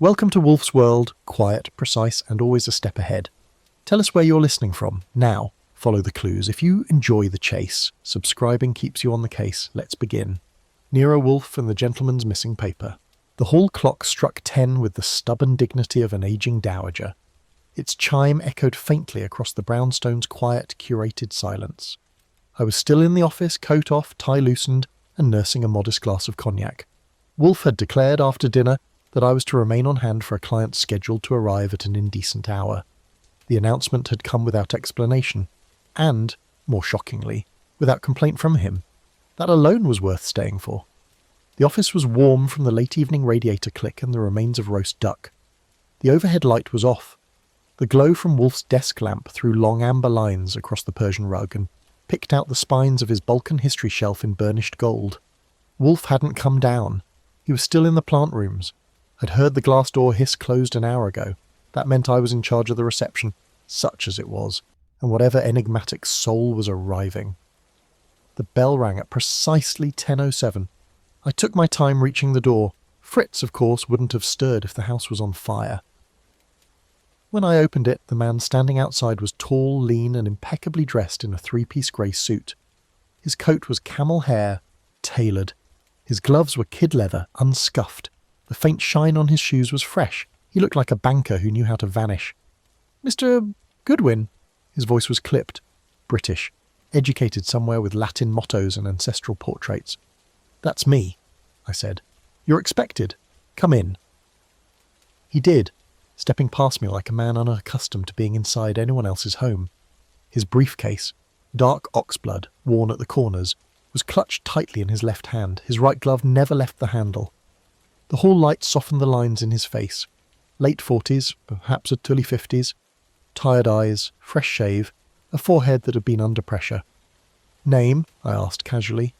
Welcome to Wolfe's World, quiet, precise, and always a step ahead. Tell us where you're listening from. Now, follow the clues. If you enjoy the chase, subscribing keeps you on the case. Let's begin. Nero Wolfe and the Gentleman's Missing Paper. The hall clock struck 10 with the stubborn dignity of an aging dowager. Its chime echoed faintly across the brownstone's quiet, curated silence. I was still in the office, coat off, tie loosened, and nursing a modest glass of cognac. Wolfe had declared after dinner that I was to remain on hand for a client scheduled to arrive at an indecent hour. The announcement had come without explanation, and, more shockingly, without complaint from him. That alone was worth staying for. The office was warm from the late evening radiator click and the remains of roast duck. The overhead light was off. The glow from Wolfe's desk lamp threw long amber lines across the Persian rug and picked out the spines of his Balkan history shelf in burnished gold. Wolfe hadn't come down. He was still in the plant rooms. I'd heard the glass door hiss closed an hour ago. That meant I was in charge of the reception, such as it was, and whatever enigmatic soul was arriving. The bell rang at precisely 10:07. I took my time reaching the door. Fritz, of course, wouldn't have stirred if the house was on fire. When I opened it, the man standing outside was tall, lean, and impeccably dressed in a three-piece grey suit. His coat was camel hair, tailored. His gloves were kid leather, unscuffed. The faint shine on his shoes was fresh. He looked like a banker who knew how to vanish. "Mr. Goodwin?" His voice was clipped. British. Educated somewhere with Latin mottos and ancestral portraits. "That's me," I said. "You're expected. Come in." He did, stepping past me like a man unaccustomed to being inside anyone else's home. His briefcase, dark oxblood, worn at the corners, was clutched tightly in his left hand. His right glove never left the handle. The hall light softened the lines in his face. Late 40s, perhaps early 50s. Tired eyes, fresh shave, a forehead that had been under pressure. "Name?" I asked casually.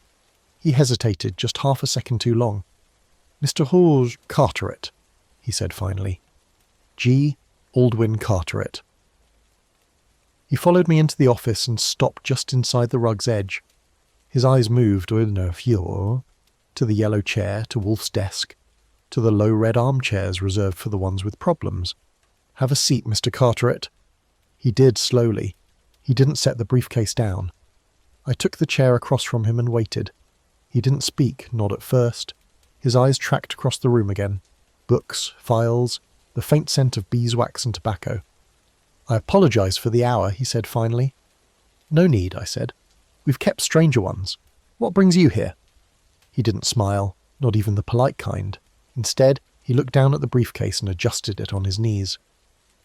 He hesitated just half a second too long. "Mr. Hawes Carteret," he said finally. G. Aldwyn Carteret. He followed me into the office and stopped just inside the rug's edge. His eyes moved with no furor to the yellow chair, to Wolfe's desk, to the low red armchairs reserved for the ones with problems. "Have a seat, Mr. Carteret." He did slowly. He didn't set the briefcase down. I took the chair across from him and waited. He didn't speak, not at first. His eyes tracked across the room again. Books, files, the faint scent of beeswax and tobacco. "I apologise for the hour," he said finally. "No need," I said. "We've kept stranger ones. What brings you here?" He didn't smile, not even the polite kind. Instead, he looked down at the briefcase and adjusted it on his knees.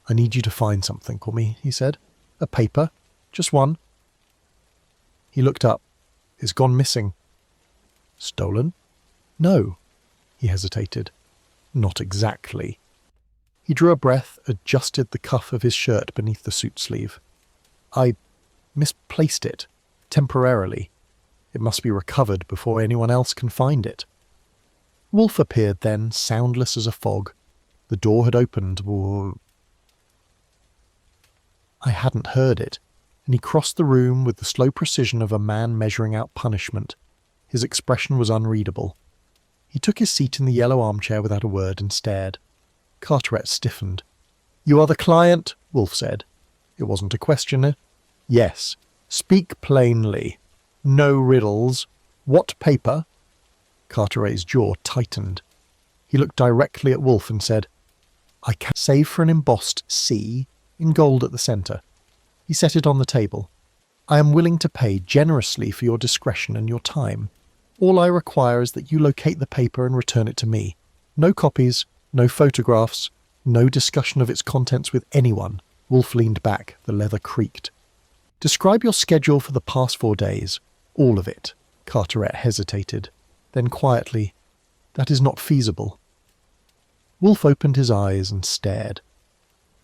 "I need you to find something for me," he said. "A paper? Just one?" He looked up. "It's gone missing." "Stolen?" "No." He hesitated. "Not exactly." He drew a breath, adjusted the cuff of his shirt beneath the suit sleeve. "I misplaced it, temporarily. It must be recovered before anyone else can find it." Wolfe appeared then, soundless as a fog. The door had opened. I hadn't heard it, and he crossed the room with the slow precision of a man measuring out punishment. His expression was unreadable. He took his seat in the yellow armchair without a word and stared. Carteret stiffened. "You are the client?" Wolfe said. It wasn't a question. "Yes. Speak plainly. No riddles. What paper?" Carteret's jaw tightened. He looked directly at Wolfe and said, "I can save for an embossed C in gold at the centre." He set it on the table. "I am willing to pay generously for your discretion and your time. All I require is that you locate the paper and return it to me. No copies, no photographs, no discussion of its contents with anyone." Wolfe leaned back, the leather creaked. "Describe your schedule for the past 4 days. All of it." Carteret hesitated. Then quietly, "That is not feasible." Wolfe opened his eyes and stared.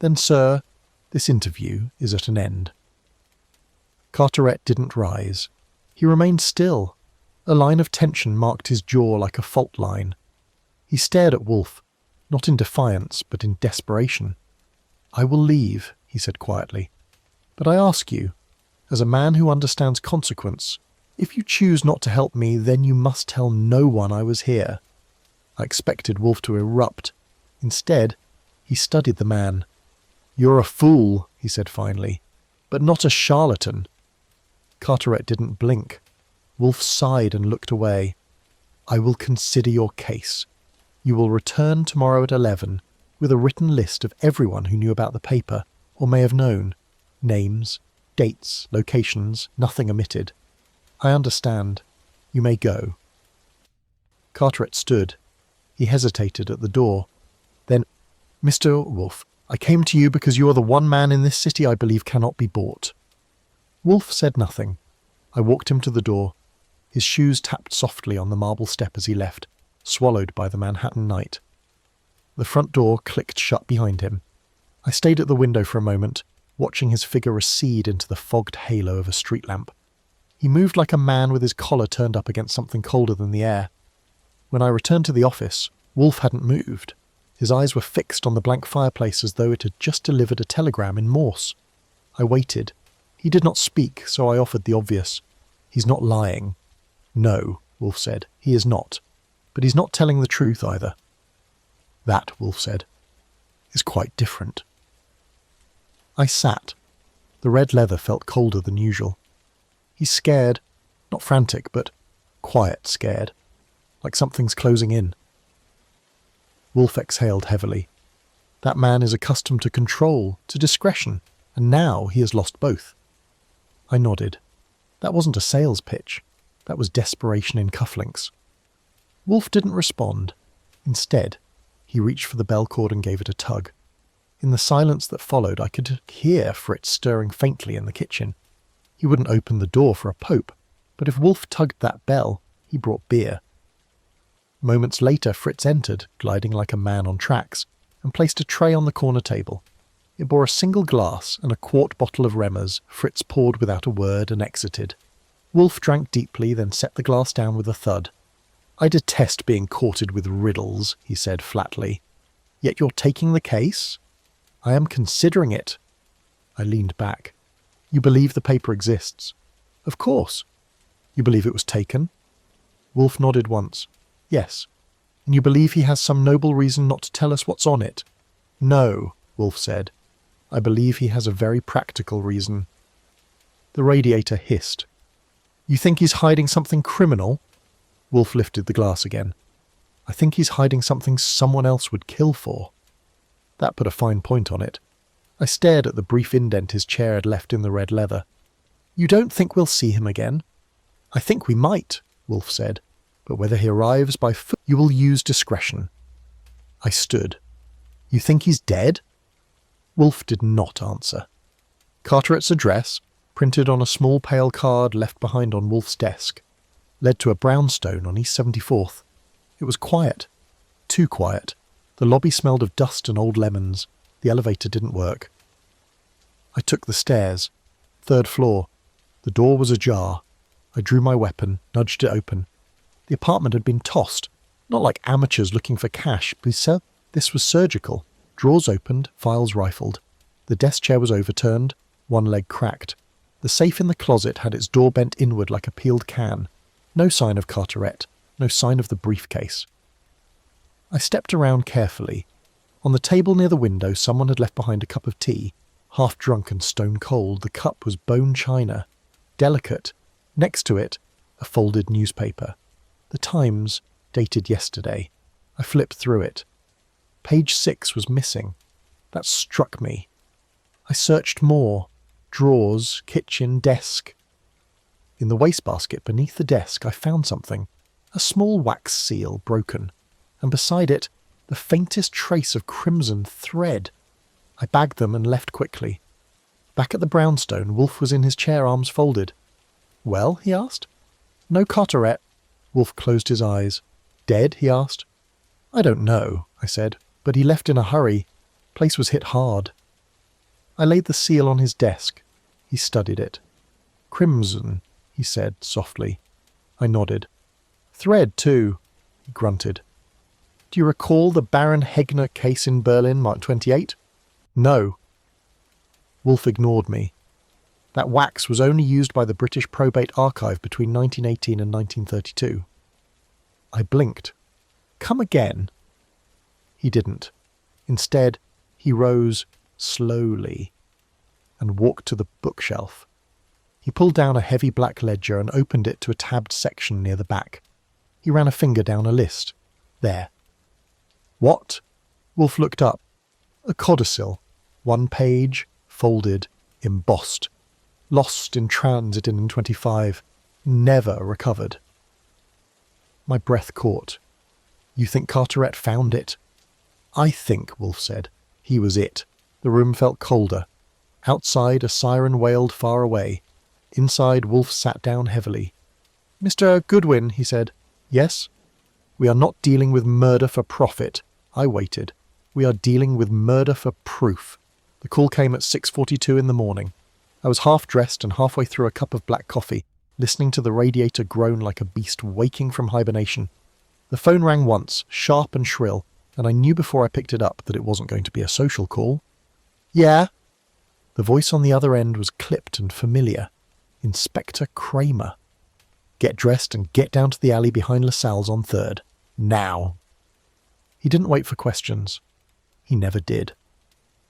"Then, sir, this interview is at an end." Carteret didn't rise. He remained still. A line of tension marked his jaw like a fault line. He stared at Wolfe, not in defiance, but in desperation. "I will leave," he said quietly. "But I ask you, as a man who understands consequence, if you choose not to help me, then you must tell no one I was here." I expected Wolfe to erupt. Instead, he studied the man. "You're a fool," he said finally, "but not a charlatan." Carteret didn't blink. Wolfe sighed and looked away. "I will consider your case. You will return tomorrow at 11 with a written list of everyone who knew about the paper or may have known. Names, dates, locations, nothing omitted. I understand. You may go." Carteret stood. He hesitated at the door. Then, "Mr. Wolfe, I came to you because you are the one man in this city I believe cannot be bought." Wolfe said nothing. I walked him to the door. His shoes tapped softly on the marble step as he left, swallowed by the Manhattan night. The front door clicked shut behind him. I stayed at the window for a moment, watching his figure recede into the fogged halo of a street lamp. He moved like a man with his collar turned up against something colder than the air. When I returned to the office, Wolfe hadn't moved. His eyes were fixed on the blank fireplace as though it had just delivered a telegram in Morse. I waited. He did not speak, so I offered the obvious. "He's not lying." "No," Wolfe said, "he is not. But he's not telling the truth either." "That," Wolfe said, "is quite different." I sat. The red leather felt colder than usual. He's scared, not frantic, but quiet scared, like something's closing in. Wolfe exhaled heavily. That man is accustomed to control, to discretion, and now he has lost both. I nodded. That wasn't a sales pitch. That was desperation in cufflinks. Wolfe didn't respond. Instead, he reached for the bell cord and gave it a tug. In the silence that followed, I could hear Fritz stirring faintly in the kitchen. He wouldn't open the door for a pope, but if Wolfe tugged that bell, he brought beer. Moments later, Fritz entered, gliding like a man on tracks, and placed a tray on the corner table. It bore a single glass and a quart bottle of Remmers. Fritz poured without a word and exited. Wolfe drank deeply, then set the glass down with a thud. "I detest being courted with riddles," he said flatly. "Yet you're taking the case?" "I am considering it." I leaned back. "You believe the paper exists?" "Of course." "You believe it was taken?" Wolfe nodded once. "Yes." "And you believe he has some noble reason not to tell us what's on it?" "No," Wolfe said. "I believe he has a very practical reason." The radiator hissed. "You think he's hiding something criminal?" Wolfe lifted the glass again. "I think he's hiding something someone else would kill for." That put a fine point on it. I stared at the brief indent his chair had left in the red leather. "You don't think we'll see him again?" "I think we might," Wolfe said. "But whether he arrives by foot, you will use discretion." I stood. "You think he's dead?" Wolfe did not answer. Carteret's address, printed on a small pale card left behind on Wolfe's desk, led to a brownstone on East 74th. It was quiet. Too quiet. The lobby smelled of dust and old lemons. The elevator didn't work. I took the stairs. 3rd floor. The door was ajar. I drew my weapon, nudged it open. The apartment had been tossed, not like amateurs looking for cash. This was surgical. Drawers opened, files rifled. The desk chair was overturned, one leg cracked. The safe in the closet had its door bent inward like a peeled can. No sign of Carteret, no sign of the briefcase. I stepped around carefully. On the table near the window, someone had left behind a cup of tea. Half drunk and stone cold, the cup was bone china. Delicate. Next to it, a folded newspaper. The Times, dated yesterday. I flipped through it. Page 6 was missing. That struck me. I searched more. Drawers, kitchen, desk. In the wastebasket beneath the desk, I found something. A small wax seal, broken. And beside it, the faintest trace of crimson thread. I bagged them and left quickly. Back at the brownstone, Wolfe was in his chair, arms folded. "Well?" he asked. "No Carteret." Wolfe closed his eyes. "Dead?" he asked. "I don't know," I said, "but he left in a hurry. Place was hit hard." I laid the seal on his desk. He studied it. "Crimson," he said softly. I nodded. "Thread, too," he grunted. "Do you recall the Baron Hegner case in Berlin, Mark 28? "No." Wolfe ignored me. "That wax was only used by the British Probate Archive between 1918 and 1932. I blinked. "Come again?" He didn't. Instead, he rose slowly and walked to the bookshelf. He pulled down a heavy black ledger and opened it to a tabbed section near the back. He ran a finger down a list. There. What? Wolfe looked up. A codicil. 1 page, folded, embossed. Lost in transit in 25. Never recovered. My breath caught. You think Carteret found it? I think, Wolfe said. He was it. The room felt colder. Outside, a siren wailed far away. Inside, Wolfe sat down heavily. Mr. Goodwin, he said. Yes? We are not dealing with murder for profit. I waited. We are dealing with murder for proof. The call came at 6:42 in the morning. I was half-dressed and halfway through a cup of black coffee, listening to the radiator groan like a beast waking from hibernation. The phone rang once, sharp and shrill, and I knew before I picked it up that it wasn't going to be a social call. Yeah? The voice on the other end was clipped and familiar. Inspector Kramer. Get dressed and get down to the alley behind LaSalle's on 3rd. Now. He didn't wait for questions. He never did.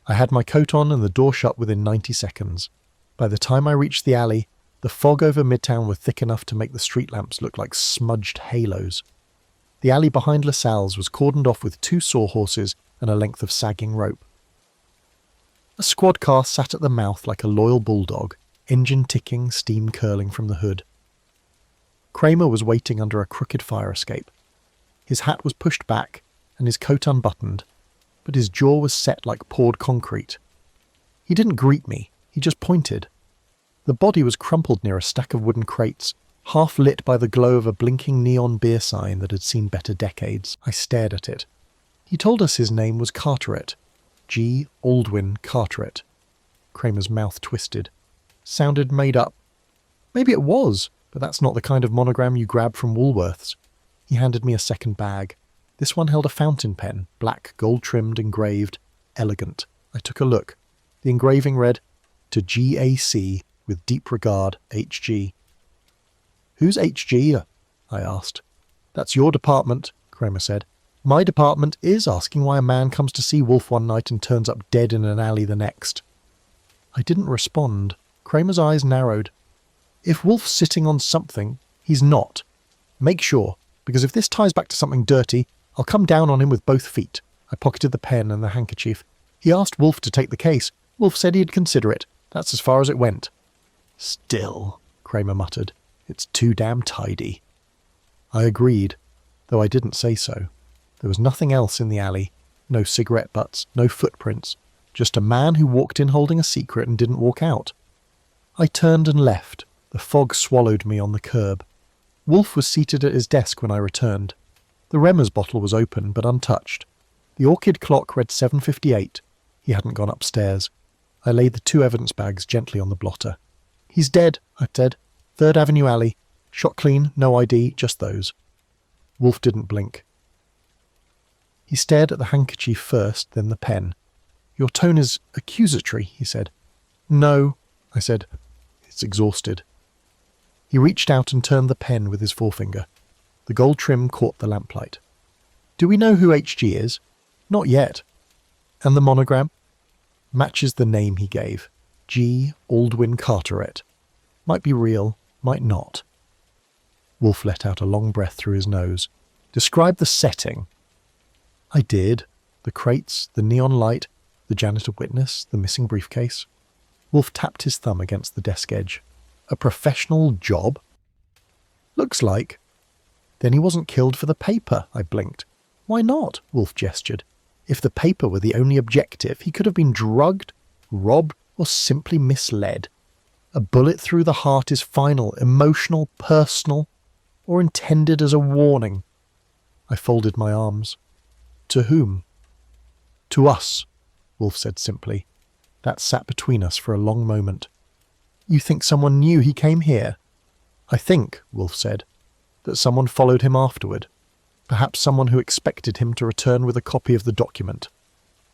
I had my coat on and the door shut within 90 seconds. By the time I reached the alley, the fog over Midtown was thick enough to make the street lamps look like smudged halos. The alley behind LaSalle's was cordoned off with 2 sawhorses and a length of sagging rope. A squad car sat at the mouth like a loyal bulldog, engine ticking, steam curling from the hood. Kramer was waiting under a crooked fire escape. His hat was pushed back and his coat unbuttoned, but his jaw was set like poured concrete. He didn't greet me, he just pointed. The body was crumpled near a stack of wooden crates, half lit by the glow of a blinking neon beer sign that had seen better decades. I stared at it. He told us his name was Carteret. G. Aldwyn Carteret. Kramer's mouth twisted. Sounded made up. Maybe it was, but that's not the kind of monogram you grab from Woolworth's. He handed me a second bag. This one held a fountain pen, black, gold-trimmed, engraved, elegant. I took a look. The engraving read, "To GAC, with deep regard, HG." "Who's HG?" I asked. "That's your department," Kramer said. "My department is asking why a man comes to see Wolfe one night and turns up dead in an alley the next." I didn't respond. Kramer's eyes narrowed. "If Wolfe's sitting on something, he's not. Make sure, because if this ties back to something dirty, I'll come down on him with both feet." I pocketed the pen and the handkerchief. "He asked Wolfe to take the case. Wolfe said he'd consider it. That's as far as it went." "Still," Kramer muttered, "it's too damn tidy." I agreed, though I didn't say so. There was nothing else in the alley. No cigarette butts, no footprints. Just a man who walked in holding a secret and didn't walk out. I turned and left. The fog swallowed me on the curb. Wolfe was seated at his desk when I returned. The Remmers bottle was open, but untouched. The orchid clock read 7:58. He hadn't gone upstairs. I laid the 2 evidence bags gently on the blotter. "He's dead," I said. 3rd Avenue alley. Shot clean, no ID, just those. Wolfe didn't blink. He stared at the handkerchief first, then the pen. "Your tone is accusatory," he said. "No," I said. "It's exhausted." He reached out and turned the pen with his forefinger. The gold trim caught the lamplight. "Do we know who HG is?" "Not yet." "And the monogram?" "Matches the name he gave. G. Aldwyn Carteret. Might be real, might not." Wolfe let out a long breath through his nose. "Describe the setting." I did. The crates, the neon light, the janitor witness, the missing briefcase. Wolfe tapped his thumb against the desk edge. "A professional job?" "Looks like." "Then he wasn't killed for the paper," I blinked. "Why not?" Wolfe gestured. "If the paper were the only objective, he could have been drugged, robbed, or simply misled. A bullet through the heart is final, emotional, personal, or intended as a warning." I folded my arms. "To whom?" "To us," Wolfe said simply. That sat between us for a long moment. "You think someone knew he came here?" "I think," Wolfe said, "that someone followed him afterward. Perhaps someone who expected him to return with a copy of the document.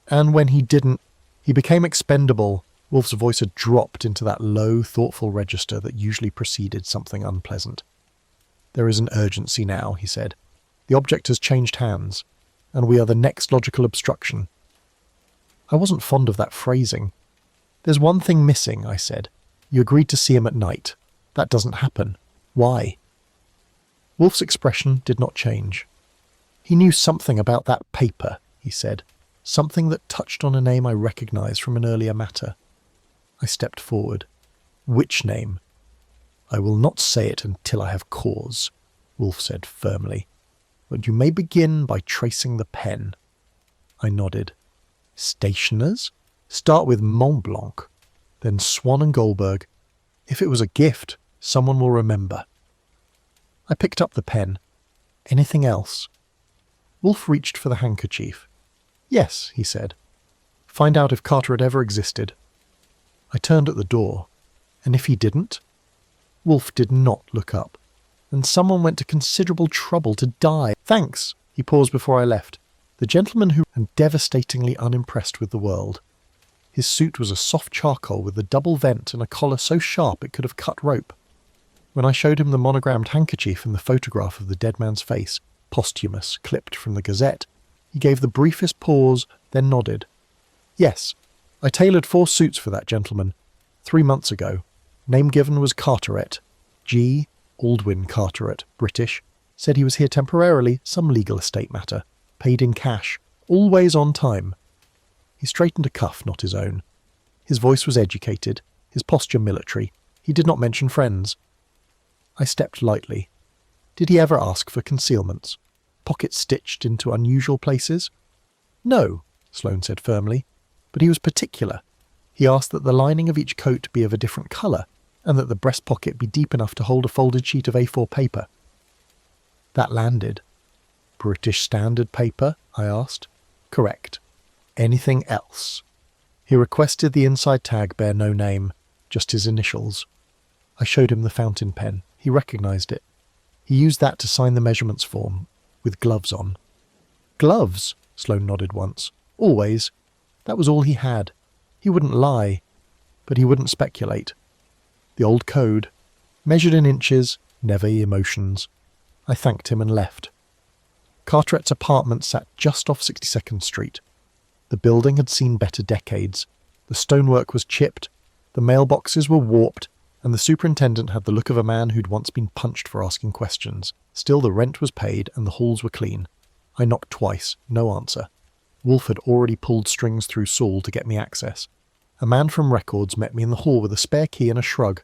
And when he didn't, he became expendable." Wolfe's voice had dropped into that low, thoughtful register that usually preceded something unpleasant. "There is an urgency now," he said. "The object has changed hands, and we are the next logical obstruction. I wasn't fond of that phrasing. "There's one thing missing," I said. "You agreed to see him at night. That doesn't happen. Why?" Wolfe's expression did not change. "He knew something about that paper," he said. "Something that touched on a name I recognised from an earlier matter." I stepped forward. "Which name?" "I will not say it until I have cause," Wolfe said firmly. "But you may begin by tracing the pen." I nodded. "Stationers? Start with Mont Blanc, then Swan and Goldberg. If it was a gift, someone will remember." I picked up the pen. "Anything else?" Wolfe reached for the handkerchief. "Yes," he said. "Find out if Carter had ever existed." I turned at the door. "And if he didn't?" Wolfe did not look up. "And someone went to considerable trouble to die." "Thanks." He paused before I left. "The gentleman who and devastatingly unimpressed with the world." His suit was a soft charcoal with a double vent and a collar so sharp it could have cut rope. When I showed him the monogrammed handkerchief and the photograph of the dead man's face, posthumous, clipped from the Gazette, he gave the briefest pause, then nodded. "Yes, I tailored 4 suits for that gentleman, 3 months ago. Name given was Carteret. G. Aldwyn Carteret, British. Said he was here temporarily, some legal estate matter. Paid in cash. Always on time." He straightened a cuff, not his own. His voice was educated, his posture military. He did not mention friends. I stepped lightly. "Did he ever ask for concealments? Pockets stitched into unusual places?" "No," Sloane said firmly, "but he was particular. He asked that the lining of each coat be of a different colour, and that the breast pocket be deep enough to hold a folded sheet of A4 paper." That landed. "British Standard paper?" I asked. "Correct. Anything else?" He requested the inside tag bear no name, just his initials. I showed him the fountain pen. He recognised it. He used that to sign the measurements form, with gloves on. "Gloves?" Sloane nodded once. "Always. That was all he had. He wouldn't lie, but he wouldn't speculate. The old code. Measured in inches, never emotions." I thanked him and left. Carteret's apartment sat just off 62nd Street. The building had seen better decades. The stonework was chipped, the mailboxes were warped, and the superintendent had the look of a man who'd once been punched for asking questions. Still, the rent was paid and the halls were clean. I knocked twice, no answer. Wolfe had already pulled strings through Saul to get me access. A man from records met me in the hall with a spare key and a shrug.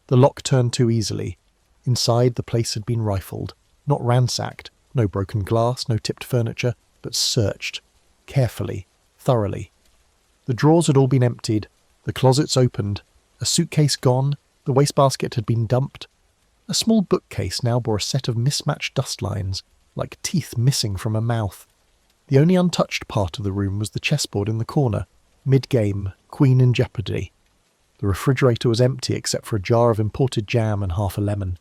The lock turned too easily. Inside, the place had been rifled, not ransacked, no broken glass, no tipped furniture, but searched, carefully, thoroughly. The drawers had all been emptied, the closets opened, a suitcase gone, the wastebasket had been dumped. A small bookcase now bore a set of mismatched dust lines, like teeth missing from a mouth. The only untouched part of the room was the chessboard in the corner, mid-game, queen in jeopardy. The refrigerator was empty except for a jar of imported jam and half a lemon.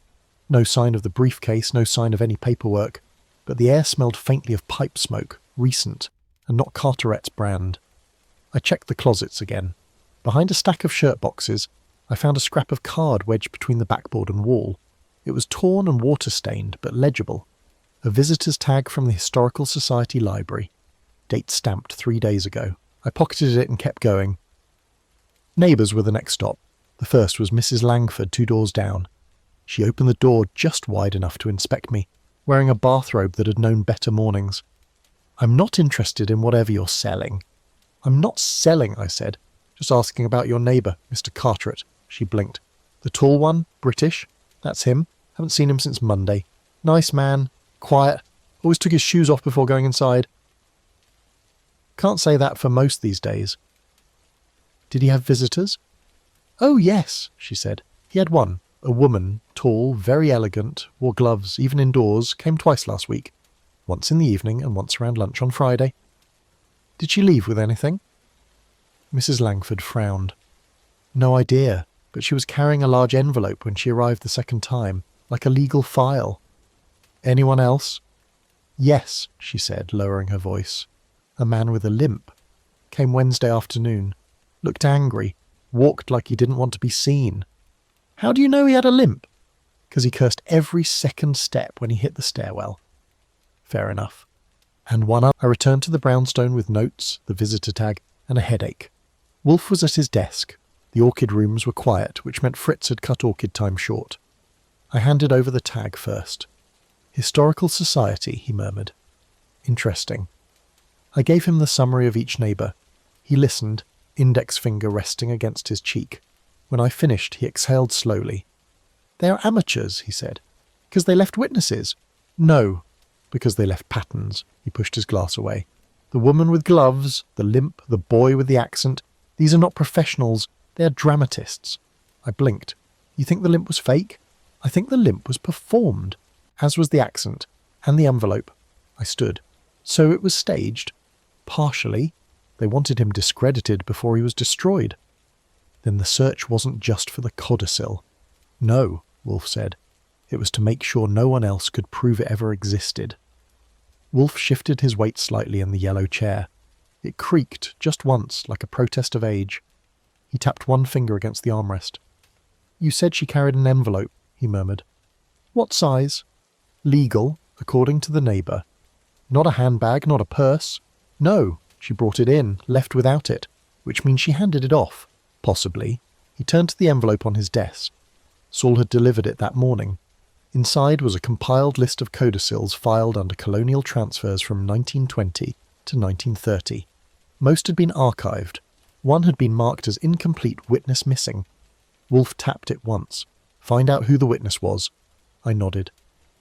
No sign of the briefcase, no sign of any paperwork, but the air smelled faintly of pipe smoke, recent, and not Carteret's brand. I checked the closets again. Behind a stack of shirt boxes, I found a scrap of card wedged between the backboard and wall. It was torn and water-stained, but legible. A visitor's tag from the Historical Society Library. Date stamped 3 days ago. I pocketed it and kept going. Neighbours were the next stop. The first was Mrs. Langford, 2 doors down. She opened the door just wide enough to inspect me, wearing a bathrobe that had known better mornings. "I'm not interested in whatever you're selling." "I'm not selling," I said. "Just asking about your neighbour, Mr. Carteret." She blinked. "The tall one? British? That's him. Haven't seen him since Monday. Nice man. Quiet. Always took his shoes off before going inside." "Can't say that for most these days." "Did he have visitors?" "Oh, yes," she said. "He had one. A woman, tall, very elegant, wore gloves, even indoors, came twice last week. Once in the evening and once around lunch on Friday." "Did she leave with anything?" Mrs. Langford frowned. "No idea, but she was carrying a large envelope when she arrived the second time, like a legal file." "Anyone else?" "Yes," she said, lowering her voice. "A man with a limp. Came Wednesday afternoon. Looked angry. Walked like he didn't want to be seen." "How do you know he had a limp?" "'Cause he cursed every second step when he hit the stairwell." "Fair enough." "And one other." I returned to the brownstone with notes, the visitor tag. and a headache. Wolfe was at his desk. The orchid rooms were quiet, which meant Fritz had cut orchid time short. I handed over the tag first. "Historical Society," he murmured. "Interesting." I gave him the summary of each neighbour. He listened, index finger resting against his cheek. When I finished, he exhaled slowly. "They are amateurs," he said. "Because they left witnesses." "No, because they left patterns." He pushed his glass away. "The woman with gloves, the limp, the boy with the accent, these are not professionals, they are dramatists." I blinked. "You think the limp was fake?" "I think the limp was performed, as was the accent, and the envelope." I stood. "So it was staged?" "Partially. They wanted him discredited before he was destroyed." "Then the search wasn't just for the codicil." "No," Wolfe said. "It was to make sure no one else could prove it ever existed." Wolfe shifted his weight slightly in the yellow chair. It creaked just once, like a protest of age. He tapped one finger against the armrest. "You said she carried an envelope," he murmured. "What size?" "Legal, according to the neighbour." "Not a handbag, not a purse?" "No, she brought it in, left without it, which means she handed it off." "Possibly." He turned to the envelope on his desk. Saul had delivered it that morning. Inside was a compiled list of codicils filed under colonial transfers from 1920 to 1930. Most had been archived. One had been marked as incomplete, witness missing. Wolfe tapped it once. "Find out who the witness was." I nodded.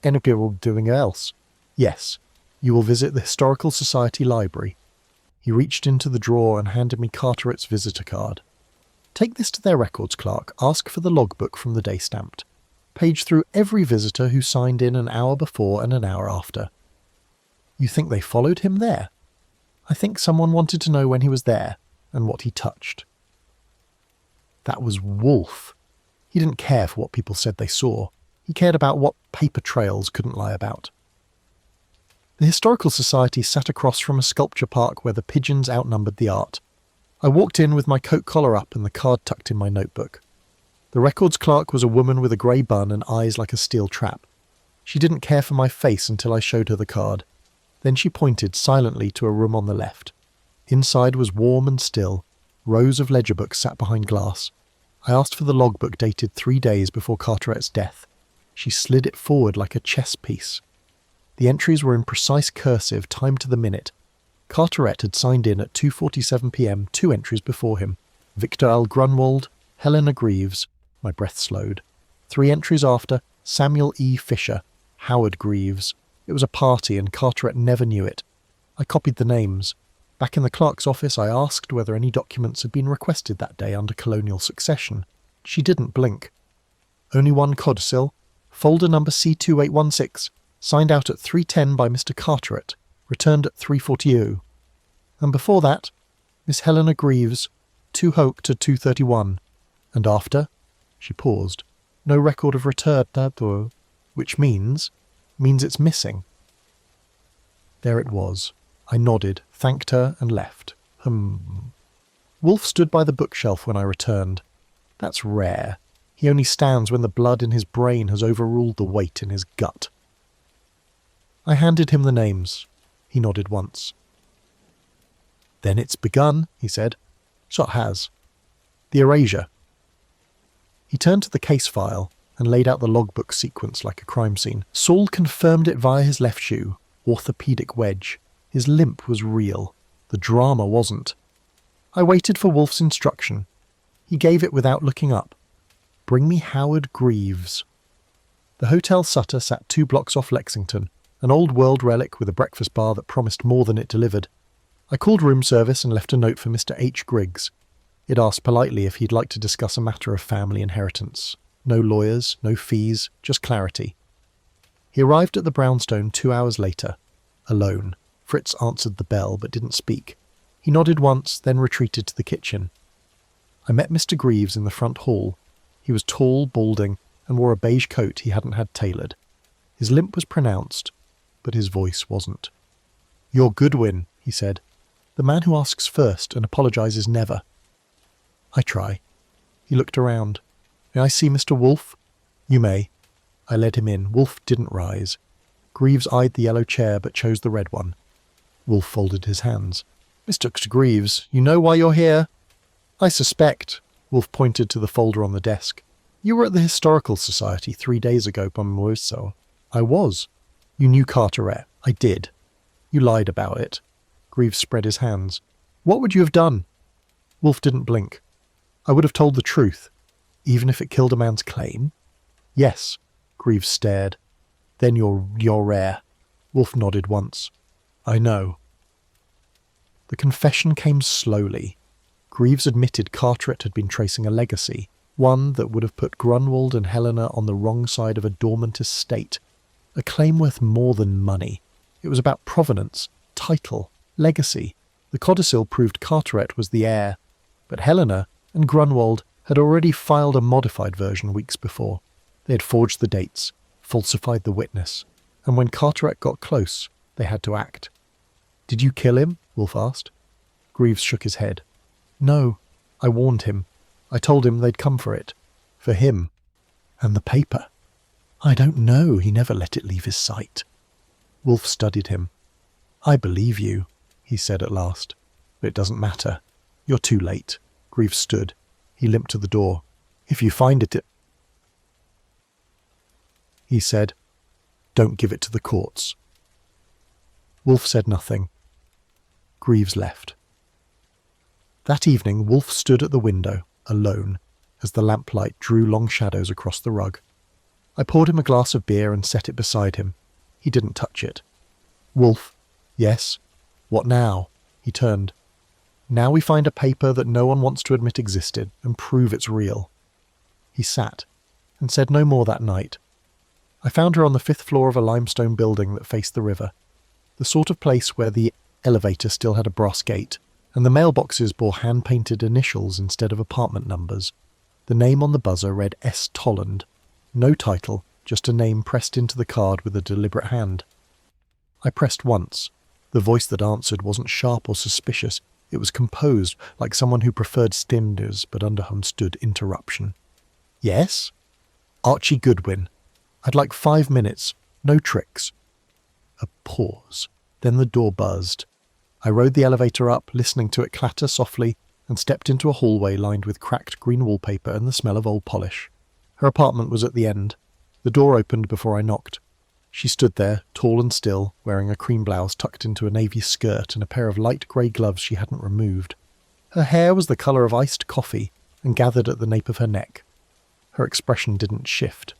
"Anything doing else?" "Yes. You will visit the Historical Society Library." He reached into the drawer and handed me Carteret's visitor card. "Take this to their records clerk. Ask for the logbook from the day stamped. Page through every visitor who signed in an hour before and an hour after." "You think they followed him there?" "I think someone wanted to know when he was there and what he touched." That was Wolfe. He didn't care for what people said they saw. He cared about what paper trails couldn't lie about. The Historical Society sat across from a sculpture park where the pigeons outnumbered the art. I walked in with my coat collar up and the card tucked in my notebook. The records clerk was a woman with a grey bun and eyes like a steel trap. She didn't care for my face until I showed her the card. Then she pointed silently to a room on the left. Inside was warm and still. Rows of ledger books sat behind glass. I asked for the logbook dated 3 days before Carteret's death. She slid it forward like a chess piece. The entries were in precise cursive, timed to the minute. Carteret had signed in at 2:47 p.m, 2 entries before him. Victor L. Grunwald, Helena Greaves. My breath slowed. 3 entries after, Samuel E. Fisher, Howard Greaves. It was a party and Carteret never knew it. I copied the names. Back in the clerk's office I asked whether any documents had been requested that day under colonial succession. She didn't blink. "Only one codicil. Folder number C2816. Signed out at 3:10 by Mr. Carteret. Returned at 3:40. And before that, Miss Helena Greaves, 2 Hoke to 2:31. And after?" She paused. "No record of return, which means it's missing." There it was. I nodded, thanked her, and left. Wolfe stood by the bookshelf when I returned. That's rare. He only stands when the blood in his brain has overruled the weight in his gut. I handed him the names. He nodded once. "Then it's begun," he said. "So it has. The erasure." He turned to the case file and laid out the logbook sequence like a crime scene. Saul confirmed it via his left shoe, orthopedic wedge. His limp was real. The drama wasn't. I waited for Wolfe's instruction. He gave it without looking up. "Bring me Howard Greaves." The Hotel Sutter sat 2 blocks off Lexington, an old world relic with a breakfast bar that promised more than it delivered. I called room service and left a note for Mr. H. Griggs. It asked politely if he'd like to discuss a matter of family inheritance. No lawyers, no fees, just clarity. He arrived at the brownstone 2 hours later, alone. Fritz answered the bell but didn't speak. He nodded once, then retreated to the kitchen. I met Mr. Greaves in the front hall. He was tall, balding, and wore a beige coat he hadn't had tailored. His limp was pronounced, but his voice wasn't. "You're Goodwin," he said. "The man who asks first and apologises never." "I try." He looked around. "May I see Mr. Wolfe?" "You may." I led him in. Wolfe didn't rise. Greaves eyed the yellow chair but chose the red one. Wolfe folded his hands. Mr. Greaves, you know why you're here? I suspect, Wolfe pointed to the folder on the desk. You were at the Historical Society 3 days ago, Mademoiselle. I was. You knew Carteret. I did. You lied about it. Greaves spread his hands. What would you have done? Wolfe didn't blink. I would have told the truth, even if it killed a man's claim. Yes. Greaves stared. Then you're rare. Wolfe nodded once. I know. The confession came slowly. Greaves admitted Carteret had been tracing a legacy, one that would have put Grunwald and Helena on the wrong side of a dormant estate, a claim worth more than money. It was about provenance, title, legacy. The codicil proved Carteret was the heir, but Helena and Grunwald had already filed a modified version weeks before. They had forged the dates, falsified the witness, and when Carteret got close, they had to act. Did you kill him? Wolfe asked. Greaves shook his head. No, I warned him. I told him they'd come for it. For him. And the paper. I don't know, he never let it leave his sight. Wolfe studied him. I believe you, he said at last. But it doesn't matter. You're too late. Greaves stood. He limped to the door. If you find it, he said, don't give it to the courts. Wolfe said nothing. Greaves left. That evening, Wolfe stood at the window, alone, as the lamplight drew long shadows across the rug. I poured him a glass of beer and set it beside him. He didn't touch it. Wolfe, yes? What now? He turned. Now we find a paper that no one wants to admit existed and prove it's real. He sat, and said no more that night. I found her on the 5th floor of a limestone building that faced the river, the sort of place where the elevator still had a brass gate, and the mailboxes bore hand-painted initials instead of apartment numbers. The name on the buzzer read S. Tolland. No title, just a name pressed into the card with a deliberate hand. I pressed once. The voice that answered wasn't sharp or suspicious. It was composed, like someone who preferred stinders but understood interruption. Yes? Archie Goodwin. I'd like 5 minutes. No tricks. A pause. Then the door buzzed. I rode the elevator up, listening to it clatter softly, and stepped into a hallway lined with cracked green wallpaper and the smell of old polish. Her apartment was at the end. The door opened before I knocked. She stood there, tall and still, wearing a cream blouse tucked into a navy skirt and a pair of light grey gloves she hadn't removed. Her hair was the colour of iced coffee and gathered at the nape of her neck. Her expression didn't shift.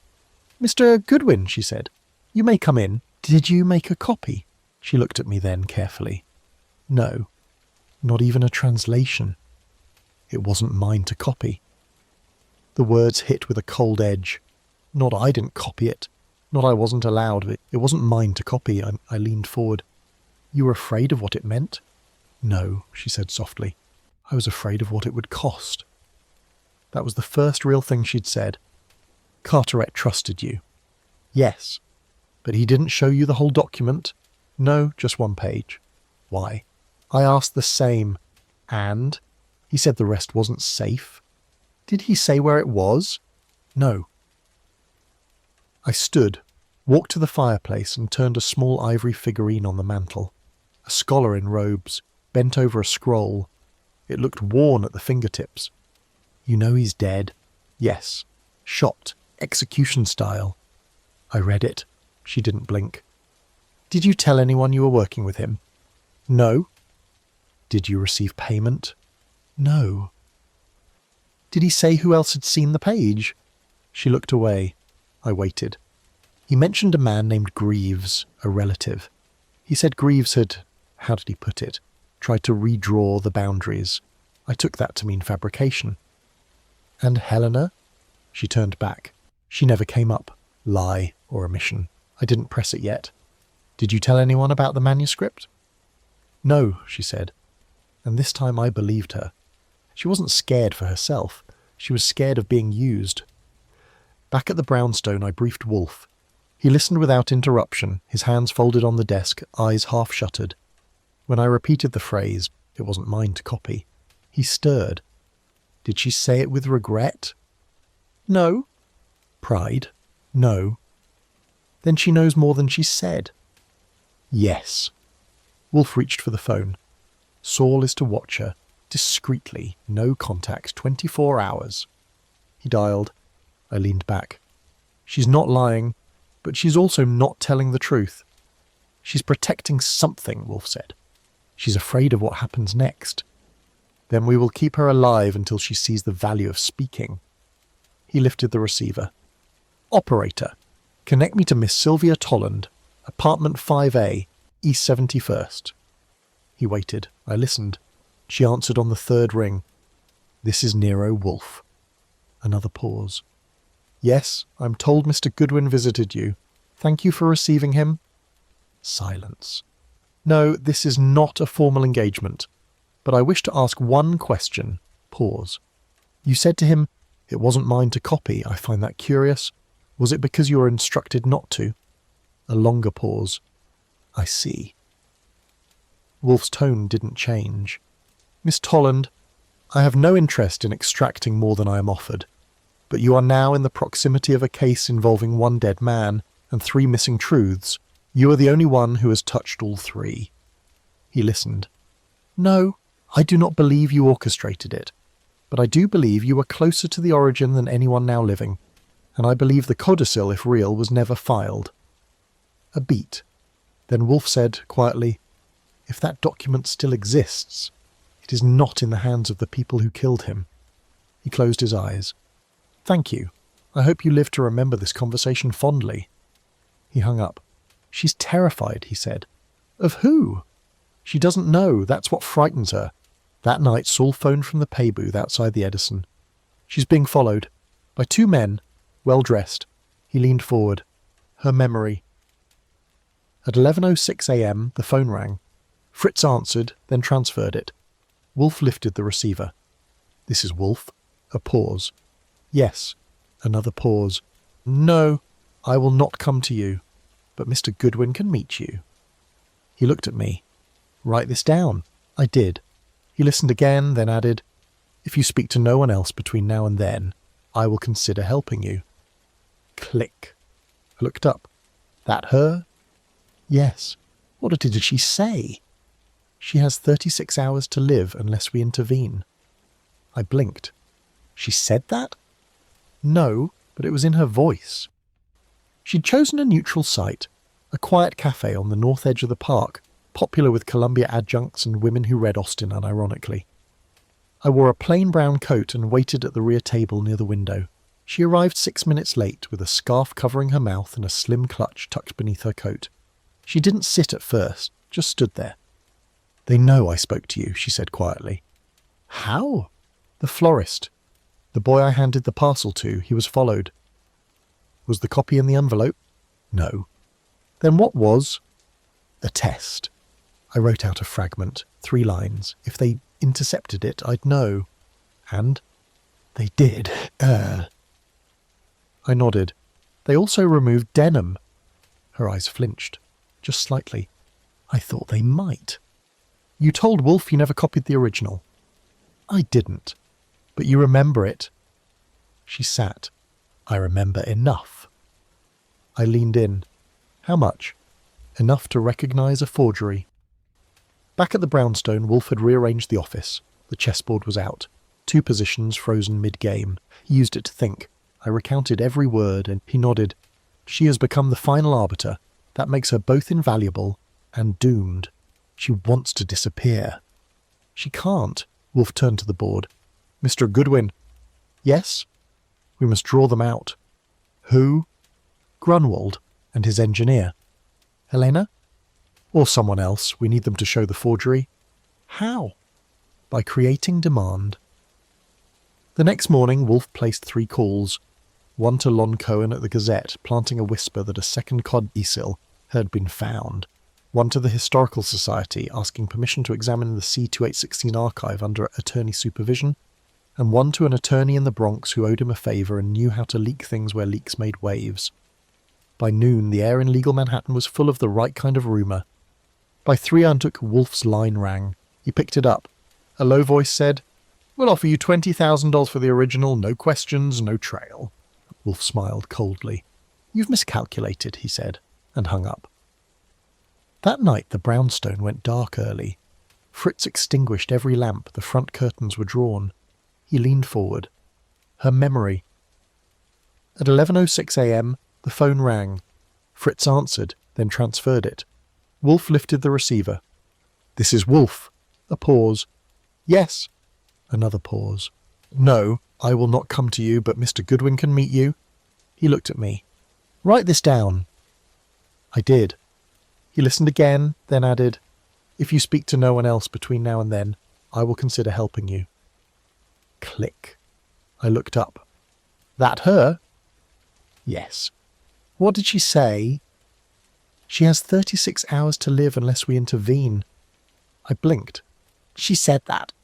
"Mr. Goodwin," she said, "you may come in. Did you make a copy?" She looked at me then carefully. No, not even a translation. It wasn't mine to copy. The words hit with a cold edge. Not I didn't copy it. Not I wasn't allowed. It wasn't mine to copy. I leaned forward. You were afraid of what it meant? No, she said softly. I was afraid of what it would cost. That was the first real thing she'd said. Carteret trusted you. Yes. But he didn't show you the whole document? No, just 1 page. Why? I asked the same. And? He said the rest wasn't safe. Did he say where it was? No. I stood, walked to the fireplace and turned a small ivory figurine on the mantel. A scholar in robes, bent over a scroll. It looked worn at the fingertips. You know he's dead? Yes. Shot. Execution style. I read it. She didn't blink. Did you tell anyone you were working with him? No. Did you receive payment? No. Did he say who else had seen the page? She looked away. I waited. He mentioned a man named Greaves, a relative. He said Greaves had, how did he put it, tried to redraw the boundaries. I took that to mean fabrication. And Helena? She turned back. She never came up. Lie or omission. I didn't press it yet. Did you tell anyone about the manuscript? No, she said. And this time I believed her. She wasn't scared for herself. She was scared of being used. Back at the brownstone, I briefed Wolfe. He listened without interruption, his hands folded on the desk, eyes half shuttered. When I repeated the phrase, it wasn't mine to copy, he stirred. Did she say it with regret? No. Pride? No. Then she knows more than she said. Yes. Wolfe reached for the phone. Saul is to watch her, discreetly, no contact, 24 hours. He dialed. I leaned back. She's not lying, but she's also not telling the truth. She's protecting something, Wolfe said. She's afraid of what happens next. Then we will keep her alive until she sees the value of speaking. He lifted the receiver. Operator, connect me to Miss Sylvia Tolland, apartment 5A, East 71st. He waited. I listened. She answered on the third ring. This is Nero Wolfe. Another pause. Yes, I'm told Mr. Goodwin visited you. Thank you for receiving him. Silence. No, this is not a formal engagement, but I wish to ask one question. Pause. You said to him, it wasn't mine to copy. I find that curious. Was it because you were instructed not to? A longer pause. I see. Wolfe's tone didn't change. Miss Tolland, I have no interest in extracting more than I am offered, but you are now in the proximity of a case involving one dead man and 3 missing truths. You are the only one who has touched all 3. He listened. No, I do not believe you orchestrated it, but I do believe you were closer to the origin than anyone now living, and I believe the codicil, if real, was never filed. A beat. Then Wolfe said quietly, if that document still exists, it is not in the hands of the people who killed him. He closed his eyes. Thank you. I hope you live to remember this conversation fondly. He hung up. She's terrified, he said. Of who? She doesn't know. That's what frightens her. That night, Saul phoned from the pay booth outside the Edison. She's being followed by 2 men, well dressed. He leaned forward. Her memory. At 11:06 a.m., the phone rang. Fritz answered, then transferred it. Wolfe lifted the receiver. This is Wolfe. A pause. Yes. Another pause. No, I will not come to you, but Mr. Goodwin can meet you. He looked at me. Write this down. I did. He listened again, then added, if you speak to no one else between now and then, I will consider helping you. Click. I looked up. That her? Yes. What did she say? She has 36 hours to live unless we intervene. I blinked. She said that? No, but it was in her voice. She'd chosen a neutral site, a quiet cafe on the north edge of the park, popular with Columbia adjuncts and women who read Austen unironically. I wore a plain brown coat and waited at the rear table near the window. She arrived 6 minutes late, with a scarf covering her mouth and a slim clutch tucked beneath her coat. She didn't sit at first, just stood there. They know I spoke to you, she said quietly. How? The florist. The boy I handed the parcel to, he was followed. Was the copy in the envelope? No. Then what was? A test. I wrote out a fragment, 3 lines. If they intercepted it, I'd know. And? They did. I nodded. They also removed denim. Her eyes flinched, just slightly. I thought they might. You told Wolfe you never copied the original. I didn't. But you remember it. She sat. I remember enough. I leaned in. How much? Enough to recognise a forgery. Back at the brownstone, Wolfe had rearranged the office. The chessboard was out. 2 positions frozen mid-game. He used it to think. I recounted every word, and he nodded. She has become the final arbiter. That makes her both invaluable and doomed. She wants to disappear. She can't. Wolfe turned to the board. Mr. Goodwin. Yes? We must draw them out. Who? Grunwald and his engineer. Helena? Or someone else. We need them to show the forgery. How? By creating demand. The next morning, Wolfe placed 3 calls. One to Lon Cohen at the Gazette, planting a whisper that a second codicil had been found. One to the Historical Society, asking permission to examine the C-2816 archive under attorney supervision. And one to an attorney in the Bronx who owed him a favour and knew how to leak things where leaks made waves. By noon, the air in legal Manhattan was full of the right kind of rumour. By 3 I took Wolfe's line rang. He picked it up. A low voice said, We'll offer you $20,000 for the original, no questions, no trail. Wolfe smiled coldly. You've miscalculated, he said, and hung up. That night the brownstone went dark early. Fritz extinguished every lamp, the front curtains were drawn. He leaned forward. Her memory. At 11:06 a.m, the phone rang. Fritz answered, then transferred it. Wolfe lifted the receiver. "This is Wolfe." A pause. "Yes." Another pause. "No, I will not come to you, but Mr. Goodwin can meet you." He looked at me. "Write this down." I did. He listened again, then added, "If you speak to no one else between now and then, I will consider helping you." Click. I looked up. "That her?" "Yes." "What did she say?" "She has 36 hours to live unless we intervene." I blinked. "She said that?"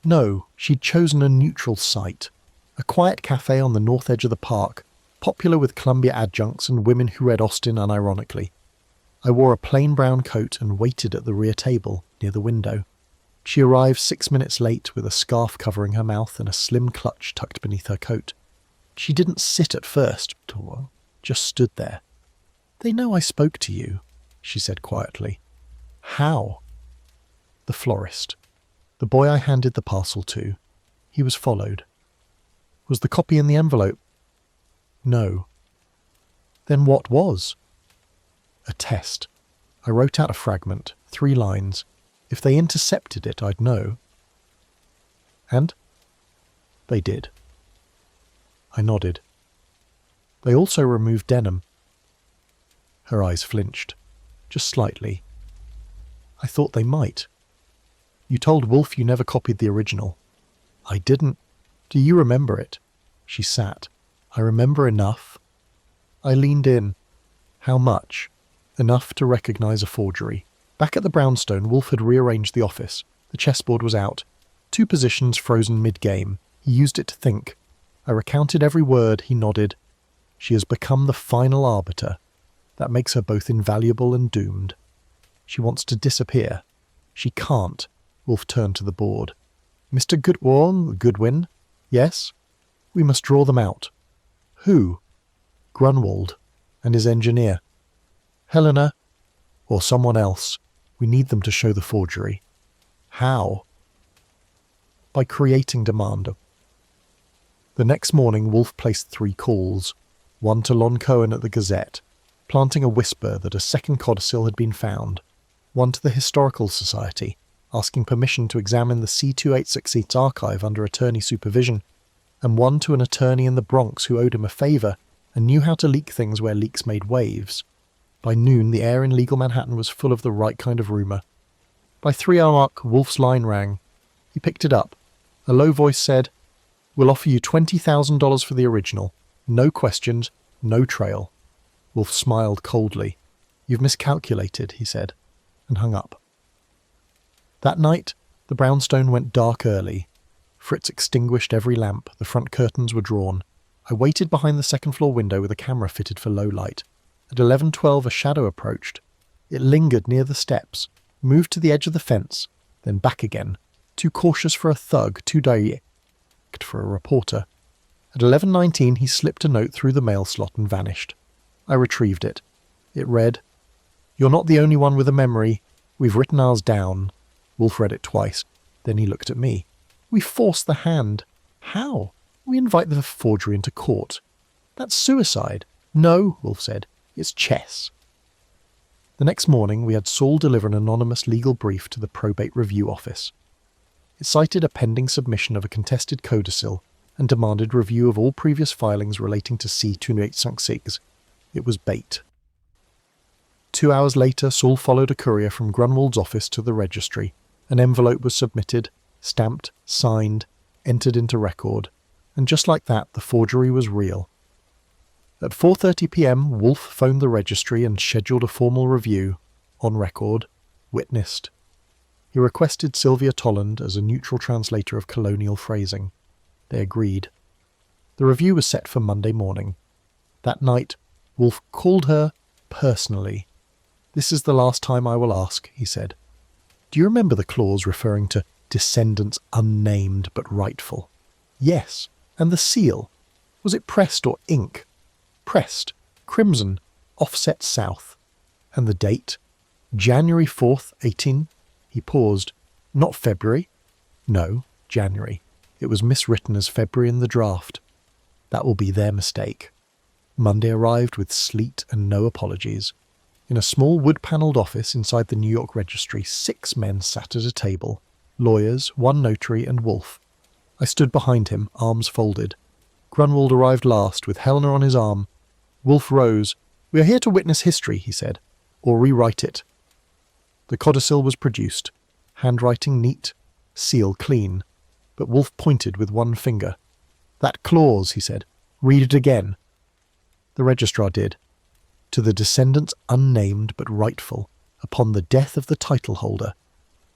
No, she'd chosen a neutral site. A quiet cafe on the north edge of the park, popular with Columbia adjuncts and women who read Austen unironically. I wore a plain brown coat and waited at the rear table, near the window. She arrived 6 minutes late with a scarf covering her mouth and a slim clutch tucked beneath her coat. She didn't sit at first, just stood there. "They know I spoke to you," she said quietly. "How?" The florist. The boy I handed the parcel to. He was followed. "Was the copy in the envelope?" "No." "Then what was?" "A test. I wrote out a fragment, 3 lines. If they intercepted it, I'd know." "And?" "They did." I nodded. "They also removed denim." Her eyes flinched, just slightly. "I thought they might." "You told Wolfe you never copied the original." "I didn't." "Do you remember it?" She sat. "I remember enough." I leaned in. "How much?" "Enough to recognize a forgery." Back at the brownstone, Wolfe had rearranged the office. The chessboard was out. 2 positions frozen mid-game. He used it to think. I recounted every word. He nodded. "She has become the final arbiter. That makes her both invaluable and doomed. She wants to disappear. She can't." Wolfe turned to the board. "Mr. Goodwin? Yes? We must draw them out." "Who?" "Grunwald and his engineer. Helena, or someone else. We need them to show the forgery." "How?" "By creating demand." The next morning Wolfe placed 3 calls. One to Lon Cohen at the Gazette, planting a whisper that a second codicil had been found. One to the Historical Society, asking permission to examine the C2868's archive under attorney supervision. And one to an attorney in the Bronx who owed him a favour and knew how to leak things where leaks made waves. By noon, the air in legal Manhattan was full of the right kind of rumour. By 3 o'clock, Wolfe's line rang. He picked it up. A low voice said, "We'll offer you $20,000 for the original. No questions, no trail." Wolfe smiled coldly. "You've miscalculated," he said, and hung up. That night, the brownstone went dark early. Fritz extinguished every lamp, the front curtains were drawn. I waited behind the second-floor window with a camera fitted for low light. At 11:12 a shadow approached. It lingered near the steps, moved to the edge of the fence, then back again, too cautious for a thug, too direct for a reporter. At 11:19 he slipped a note through the mail slot and vanished. I retrieved it. It read, "You're not the only one with a memory. We've written ours down." Wolfe read it twice. Then he looked at me. "We force the hand." "How?" "We invite the forgery into court." "That's suicide." "No," Wolfe said. "It's chess." The next morning we had Saul deliver an anonymous legal brief to the probate review office. It cited a pending submission of a contested codicil and demanded review of all previous filings relating to C2866. It was bait. 2 hours later, Saul followed a courier from Grunwald's office to the registry. An envelope was submitted, stamped, signed, entered into record, and just like that, the forgery was real. At 4:30 p.m, Wolfe phoned the registry and scheduled a formal review, on record, witnessed. He requested Sylvia Tolland as a neutral translator of colonial phrasing. They agreed. The review was set for Monday morning. That night, Wolfe called her personally. "This is the last time I will ask," he said. "Do you remember the clause referring to descendants unnamed but rightful?" "Yes. And the seal? Was it pressed or ink?" "Pressed. Crimson. Offset south." "And the date?" "January 4th, 18..." He paused. Not February. No, January. It was miswritten as February in the draft. That will be their mistake. Monday arrived with sleet and no apologies. In a small wood-panelled office inside the New York Registry, 6 men sat at a table. Lawyers, 1 notary and Wolfe. I stood behind him, arms folded. Grunwald arrived last, with Helena on his arm. Wolfe rose. "We are here to witness history," he said, "or rewrite it." The codicil was produced. Handwriting neat, seal clean. But Wolfe pointed with 1 finger. "That clause," he said. "Read it again." The registrar did. "To the descendants unnamed but rightful, upon the death of the title holder,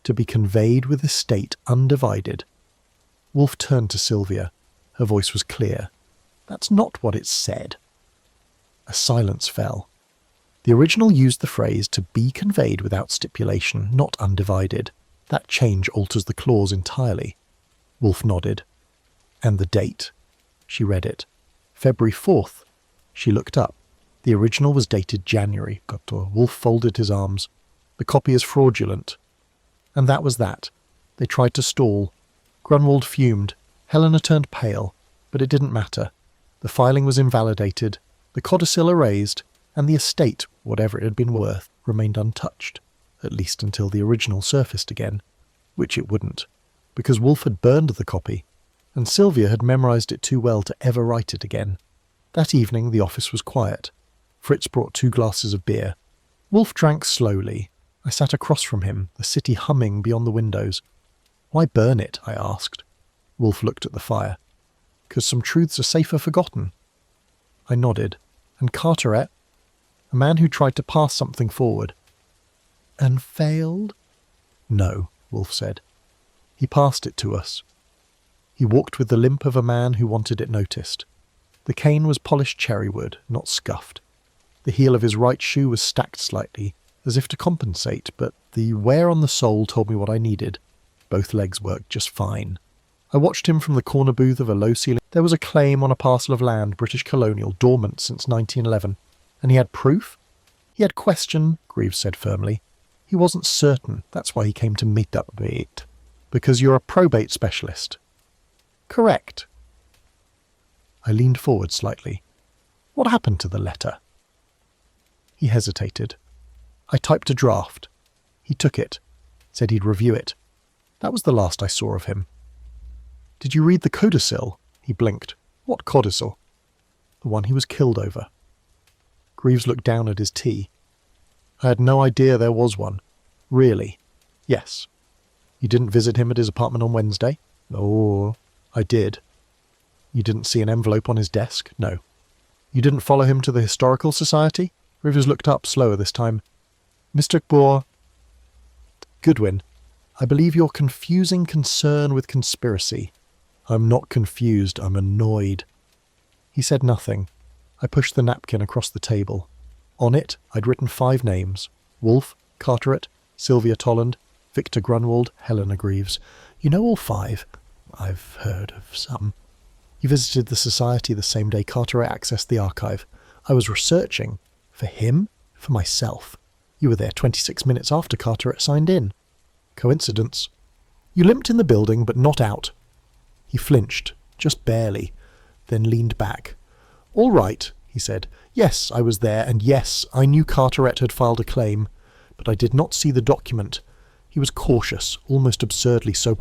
to be conveyed with estate undivided." Wolfe turned to Sylvia. Her voice was clear. "That's not what it said." A silence fell. The original used the phrase "to be conveyed without stipulation, not undivided." That change alters the clause entirely. Wolfe nodded. "And the date?" She read it. February 4th. She looked up. The original was dated January. Wolfe folded his arms. "The copy is fraudulent." And that was that. They tried to stall. Grunwald fumed. Helena turned pale. But it didn't matter. The filing was invalidated, the codicil erased, and the estate, whatever it had been worth, remained untouched, at least until the original surfaced again, which it wouldn't, because Wolfe had burned the copy, and Sylvia had memorised it too well to ever write it again. That evening the office was quiet. Fritz brought 2 glasses of beer. Wolfe drank slowly. I sat across from him, the city humming beyond the windows. "Why burn it?" I asked. Wolfe looked at the fire. "'Cause some truths are safer forgotten." I nodded. "And Carteret?" "A man who tried to pass something forward." "And failed?" "No," Wolfe said. "He passed it to us." He walked with the limp of a man who wanted it noticed. The cane was polished cherry wood, not scuffed. The heel of his right shoe was stacked slightly, as if to compensate, but the wear on the sole told me what I needed. Both legs worked just fine. I watched him from the corner booth of a low-ceiling. There was a claim on a parcel of land, British colonial, dormant since 1911. And he had proof? He had question, Greaves said firmly. He wasn't certain. That's why he came to meet up with it. Because you're a probate specialist. Correct. I leaned forward slightly. What happened to the letter? He hesitated. I typed a draft. He took it. Said he'd review it. That was the last I saw of him. Did you read the codicil? He blinked. What codicil? The one he was killed over. Greaves looked down at his tea. I had no idea there was one. Really? Yes. You didn't visit him at his apartment on Wednesday? Oh, I did. You didn't see an envelope on his desk? No. You didn't follow him to the Historical Society? Rivers looked up slower this time. Mr. Goodwin, I believe you're confusing concern with conspiracy. I'm not confused, I'm annoyed. He said nothing. I pushed the napkin across the table. On it, I'd written 5 names. Wolfe, Carteret, Sylvia Tolland, Victor Grunwald, Helena Greaves. You know all 5? I've heard of some. You visited the society the same day Carteret accessed the archive. I was researching. For him? For myself. You were there 26 minutes after Carteret signed in. Coincidence. You limped in the building, but not out. He flinched, just barely, then leaned back. All right, he said. Yes, I was there, and yes, I knew Carteret had filed a claim, but I did not see the document. He was cautious, almost absurdly so.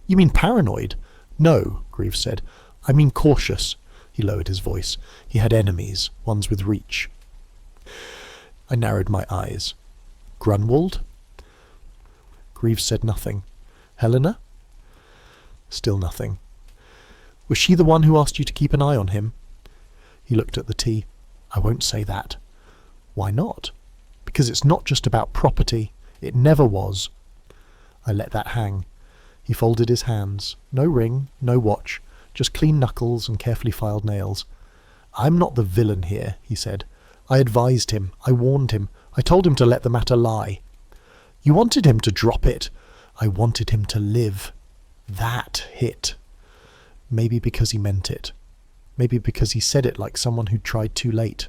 You mean paranoid? No, Greaves said. I mean cautious. He lowered his voice. He had enemies, ones with reach. I narrowed my eyes. Grunwald? Greaves said nothing. Helena? Still nothing. Was she the one who asked you to keep an eye on him? He looked at the tea. I won't say that. Why not? Because it's not just about property. It never was. I let that hang. He folded his hands. No ring, no watch, just clean knuckles and carefully filed nails. I'm not the villain here, he said. I advised him. I warned him. I told him to let the matter lie. You wanted him to drop it. I wanted him to live. That hit. Maybe because he meant it. Maybe because he said it like someone who'd tried too late.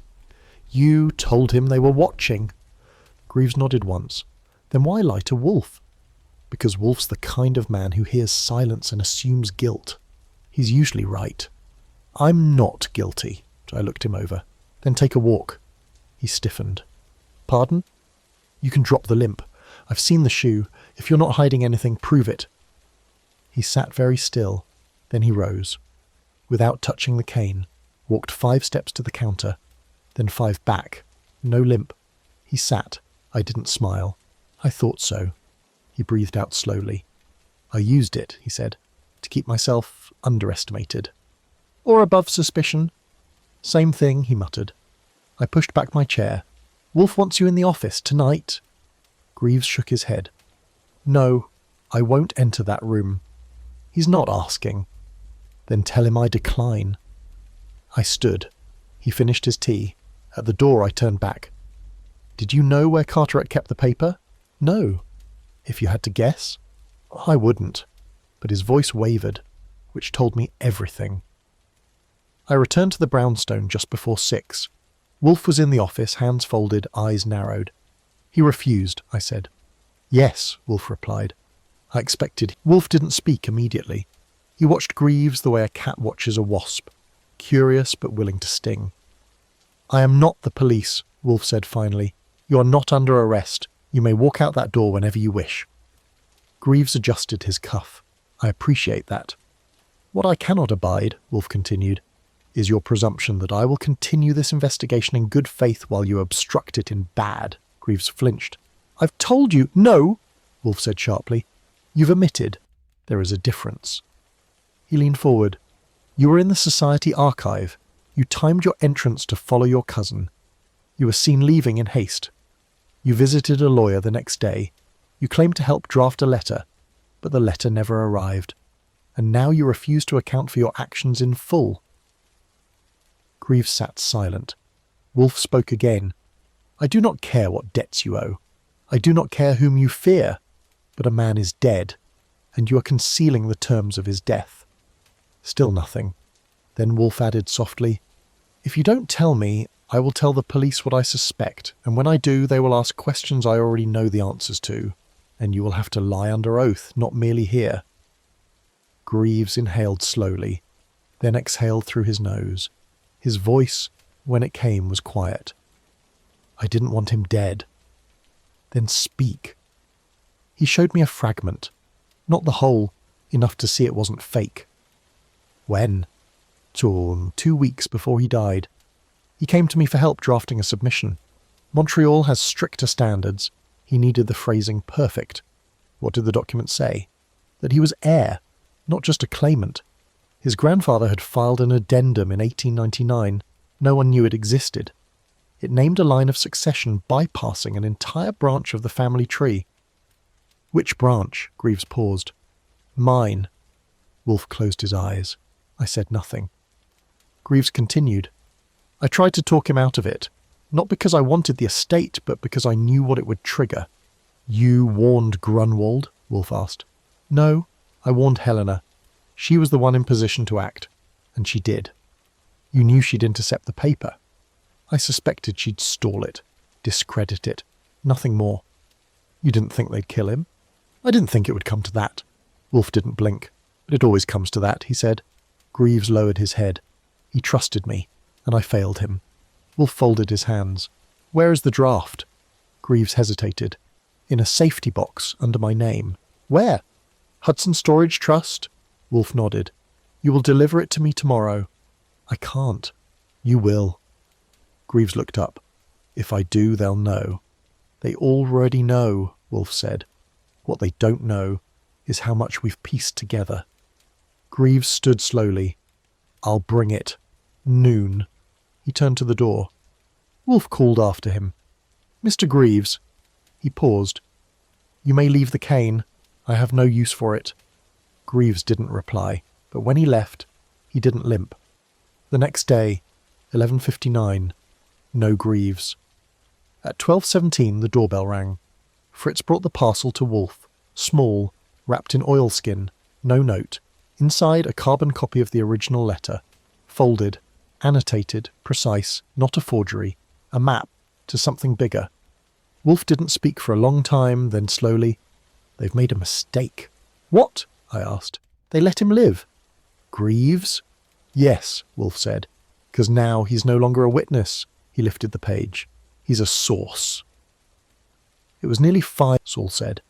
You told him they were watching. Greaves nodded once. Then why lie to Wolfe? because Wolf's the kind of man who hears silence and assumes guilt. He's usually right. I'm not guilty. I looked him over. Then take a walk. He stiffened. Pardon? You can drop the limp. I've seen the shoe. If you're not hiding anything, prove it. He sat very still. Then he rose. Without touching the cane, walked 5 steps to the counter, then 5 back. No limp. He sat. I didn't smile. I thought so. He breathed out slowly. I used it, he said, to keep myself underestimated. Or above suspicion. Same thing, he muttered. I pushed back my chair. Wolfe wants you in the office tonight. Greaves shook his head. No, I won't enter that room. He's not asking. Then tell him I decline. I stood. He finished his tea. At the door I turned back. Did you know where Carteret kept the paper? No. If you had to guess? I wouldn't. But his voice wavered, which told me everything. I returned to the brownstone just before 6. Wolfe was in the office, hands folded, eyes narrowed. He refused, I said. Yes, Wolfe replied. I expected. Wolfe didn't speak immediately. He watched Greaves the way a cat watches a wasp, curious but willing to sting. I am not the police, Wolfe said finally. You are not under arrest. You may walk out that door whenever you wish. Greaves adjusted his cuff. I appreciate that. What I cannot abide, Wolfe continued, is your presumption that I will continue this investigation in good faith while you obstruct it in bad. Greaves flinched. I've told you. No, Wolfe said sharply. You've omitted. There is a difference. He leaned forward. You were in the Society archive. You timed your entrance to follow your cousin. You were seen leaving in haste. You visited a lawyer the next day. You claimed to help draft a letter, but the letter never arrived. And now you refuse to account for your actions in full. Greaves sat silent. Wolfe spoke again. I do not care what debts you owe. I do not care whom you fear. But a man is dead, and you are concealing the terms of his death. Still nothing. Then Wolfe added softly, If you don't tell me, I will tell the police what I suspect, and when I do, they will ask questions I already know the answers to, and you will have to lie under oath, not merely hear. Greaves inhaled slowly, then exhaled through his nose. His voice, when it came, was quiet. I didn't want him dead. Then speak. He showed me a fragment, not the whole, enough to see it wasn't fake. When? 2 weeks before he died. He came to me for help drafting a submission. Montreal has stricter standards. He needed the phrasing perfect. What did the document say? That he was heir, not just a claimant. His grandfather had filed an addendum in 1899. No one knew it existed. It named a line of succession bypassing an entire branch of the family tree. Which branch? Greaves paused. Mine. Wolfe closed his eyes. I said nothing. Greaves continued. I tried to talk him out of it, not because I wanted the estate, but because I knew what it would trigger. You warned Grunwald? Wolfe asked. No, I warned Helena. She was the one in position to act, and she did. You knew she'd intercept the paper. I suspected she'd stall it, discredit it, nothing more. You didn't think they'd kill him? I didn't think it would come to that. Wolfe didn't blink. But it always comes to that, he said. Greaves lowered his head. He trusted me, and I failed him. Wolfe folded his hands. Where is the draft? Greaves hesitated. In a safety box under my name. Where? Hudson Storage Trust? Wolfe nodded. You will deliver it to me tomorrow. I can't. You will. Greaves looked up. If I do, they'll know. They already know, Wolfe said. What they don't know is how much we've pieced together. Greaves stood slowly. I'll bring it. Noon. He turned to the door. Wolfe called after him. Mr. Greaves. He paused. You may leave the cane. I have no use for it. Greaves didn't reply, but when he left, he didn't limp. The next day, 11:59, no Greaves. At 12:17 the doorbell rang. Fritz brought the parcel to Wolfe, small, wrapped in oilskin, no note, inside a carbon copy of the original letter, folded, annotated, precise, not a forgery, a map to something bigger. Wolfe didn't speak for a long time, then slowly, They've made a mistake. What? I asked. They let him live. Greaves? Yes, Wolfe said, because now he's no longer a witness. He lifted the page. He's a source. It was nearly 5, Saul said.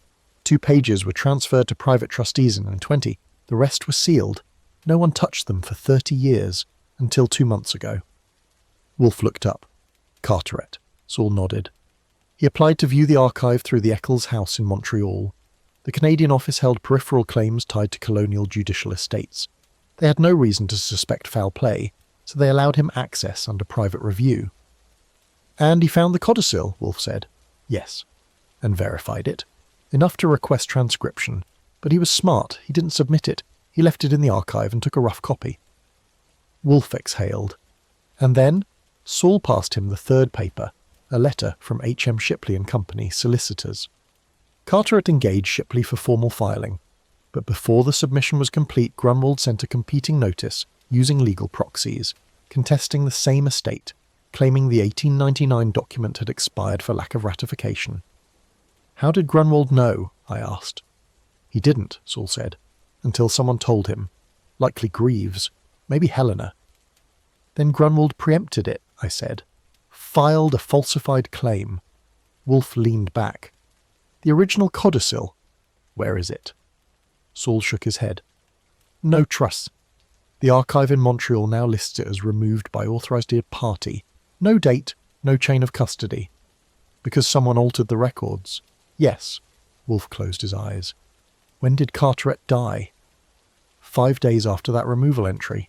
2 pages were transferred to private trustees in 1920. The rest were sealed. No one touched them for 30 years, until 2 months ago. Wolfe looked up. Carteret. Saul nodded. He applied to view the archive through the Eccles House in Montreal. The Canadian office held peripheral claims tied to colonial judicial estates. They had no reason to suspect foul play, so they allowed him access under private review. And he found the codicil, Wolfe said. Yes. And verified it. Enough to request transcription. But he was smart. He didn't submit it. He left it in the archive and took a rough copy. Wolfe exhaled. And then Saul passed him the 3rd paper, a letter from H.M. Shipley and Company, solicitors. Carteret engaged Shipley for formal filing, but before the submission was complete, Grunwald sent a competing notice using legal proxies, contesting the same estate, claiming the 1899 document had expired for lack of ratification. How did Grunwald know? I asked. He didn't, Saul said, until someone told him. Likely Greaves, maybe Helena. Then Grunwald preempted it, I said. Filed a falsified claim. Wolfe leaned back. The original codicil. Where is it? Saul shook his head. No trust. The archive in Montreal now lists it as removed by authorised party. No date, no chain of custody. Because someone altered the records. Yes. Wolfe closed his eyes. When did Carteret die? 5 days after that removal entry.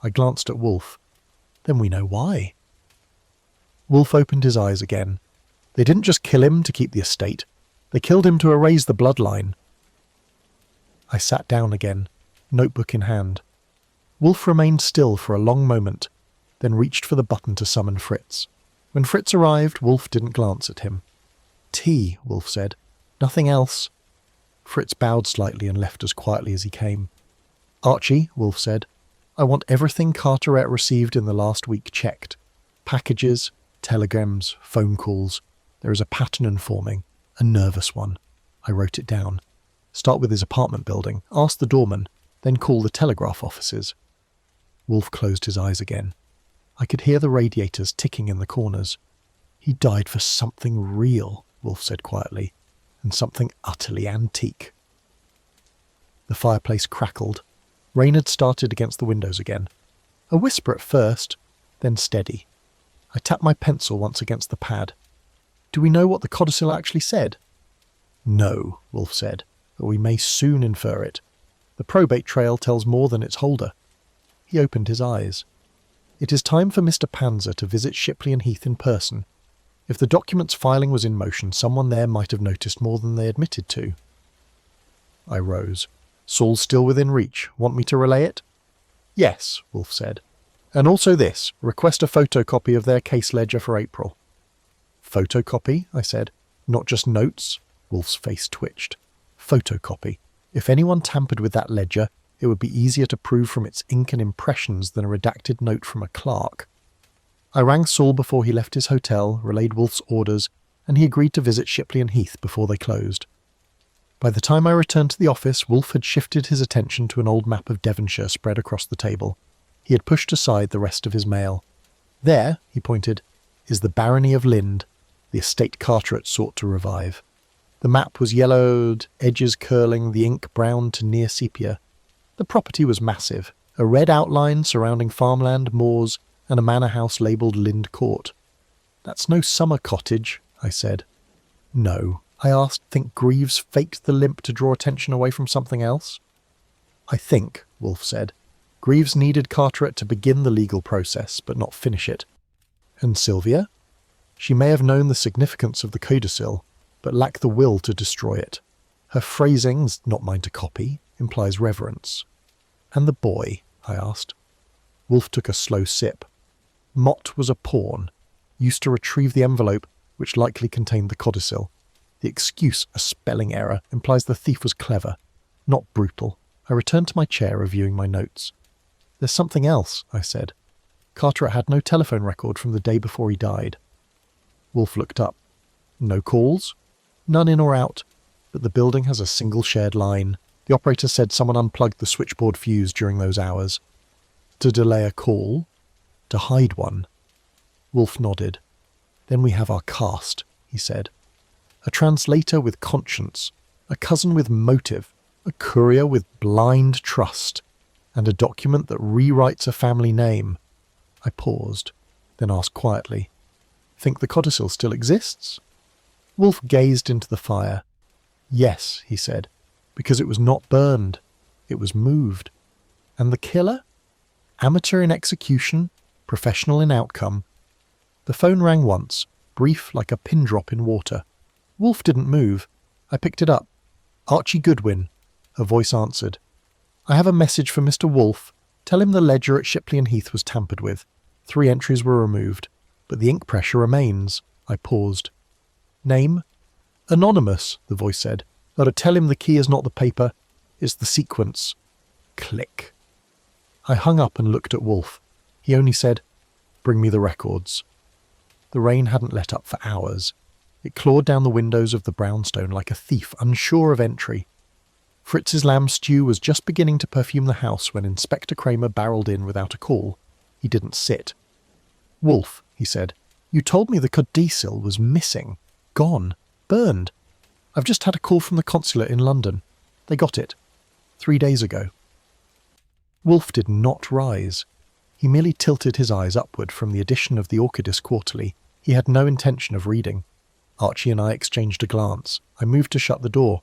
I glanced at Wolfe. Then we know why. Wolfe opened his eyes again. They didn't just kill him to keep the estate. They killed him to erase the bloodline. I sat down again, notebook in hand. Wolfe remained still for a long moment, then reached for the button to summon Fritz. When Fritz arrived, Wolfe didn't glance at him. Tea, Wolfe said. Nothing else. Fritz bowed slightly and left as quietly as he came. Archie, Wolfe said, I want everything Carteret received in the last week checked. Packages, telegrams, phone calls. There is a pattern forming, a nervous one. I wrote it down. Start with his apartment building, ask the doorman, then call the telegraph offices. Wolfe closed his eyes again. I could hear the radiators ticking in the corners. He died for something real, Wolfe said quietly, and something utterly antique. The fireplace crackled. Rain had started against the windows again. A whisper at first, then steady. I tapped my pencil once against the pad. Do we know what the codicil actually said? No, Wolfe said, but we may soon infer it. The probate trail tells more than its holder. He opened his eyes. It is time for Mr. Panzer to visit Shipley and Heath in person. If the document's filing was in motion, someone there might have noticed more than they admitted to. I rose. Saul's still within reach. Want me to relay it? Yes, Wolfe said. And also this. Request a photocopy of their case ledger for April. Photocopy? I said. Not just notes? Wolfe's face twitched. Photocopy. If anyone tampered with that ledger, it would be easier to prove from its ink and impressions than a redacted note from a clerk. I rang Saul before he left his hotel, relayed Wolfe's orders, and he agreed to visit Shipley and Heath before they closed. By the time I returned to the office, Wolfe had shifted his attention to an old map of Devonshire spread across the table. He had pushed aside the rest of his mail. There, he pointed, is the Barony of Lind, the estate Carteret sought to revive. The map was yellowed, edges curling, the ink browned to near sepia. The property was massive, a red outline surrounding farmland, moors, and a manor house labelled Lind Court. That's no summer cottage, I said. No, I asked. Think Greaves faked the limp to draw attention away from something else? I think, Wolfe said. Greaves needed Carteret to begin the legal process, but not finish it. And Sylvia? She may have known the significance of the codicil, but lacked the will to destroy it. Her phrasings, not mine to copy, implies reverence. And the boy? I asked. Wolfe took a slow sip. Mott was a pawn, used to retrieve the envelope, which likely contained the codicil. The excuse, a spelling error, implies the thief was clever, not brutal. I returned to my chair, reviewing my notes. There's something else, I said. Carteret had no telephone record from the day before he died. Wolfe looked up. No calls? None in or out? but the building has a single shared line. The operator said someone unplugged the switchboard fuse during those hours. To delay a call? To hide one? Wolfe nodded. Then we have our cast, he said. A translator with conscience, a cousin with motive, a courier with blind trust, and a document that rewrites a family name. I paused, then asked quietly, "Think the codicil still exists?" Wolfe gazed into the fire. "Yes," he said, "because it was not burned. It was moved. And the killer? Amateur in execution, professional in outcome." The phone rang once, brief like a pin drop in water. Wolfe didn't move. I picked it up. "Archie Goodwin," a voice answered. "I have a message for Mr. Wolfe. Tell him the ledger at Shipley and Heath was tampered with. 3 entries were removed, but the ink pressure remains." I paused. "Name?" "Anonymous," the voice said. "Got to tell him the key is not the paper, it's the sequence." Click. I hung up and looked at Wolfe. He only said, "Bring me the records." The rain hadn't let up for hours. It clawed down the windows of the brownstone like a thief unsure of entry. Fritz's lamb stew was just beginning to perfume the house when Inspector Kramer barreled in without a call. He didn't sit. "Wolfe," he said, "you told me the codicil was missing, gone, burned. I've just had a call from the consulate in London. They got it 3 days ago." Wolfe did not rise. He merely tilted his eyes upward from the edition of the Orchidist Quarterly. He had no intention of reading. Archie and I exchanged a glance. I moved to shut the door.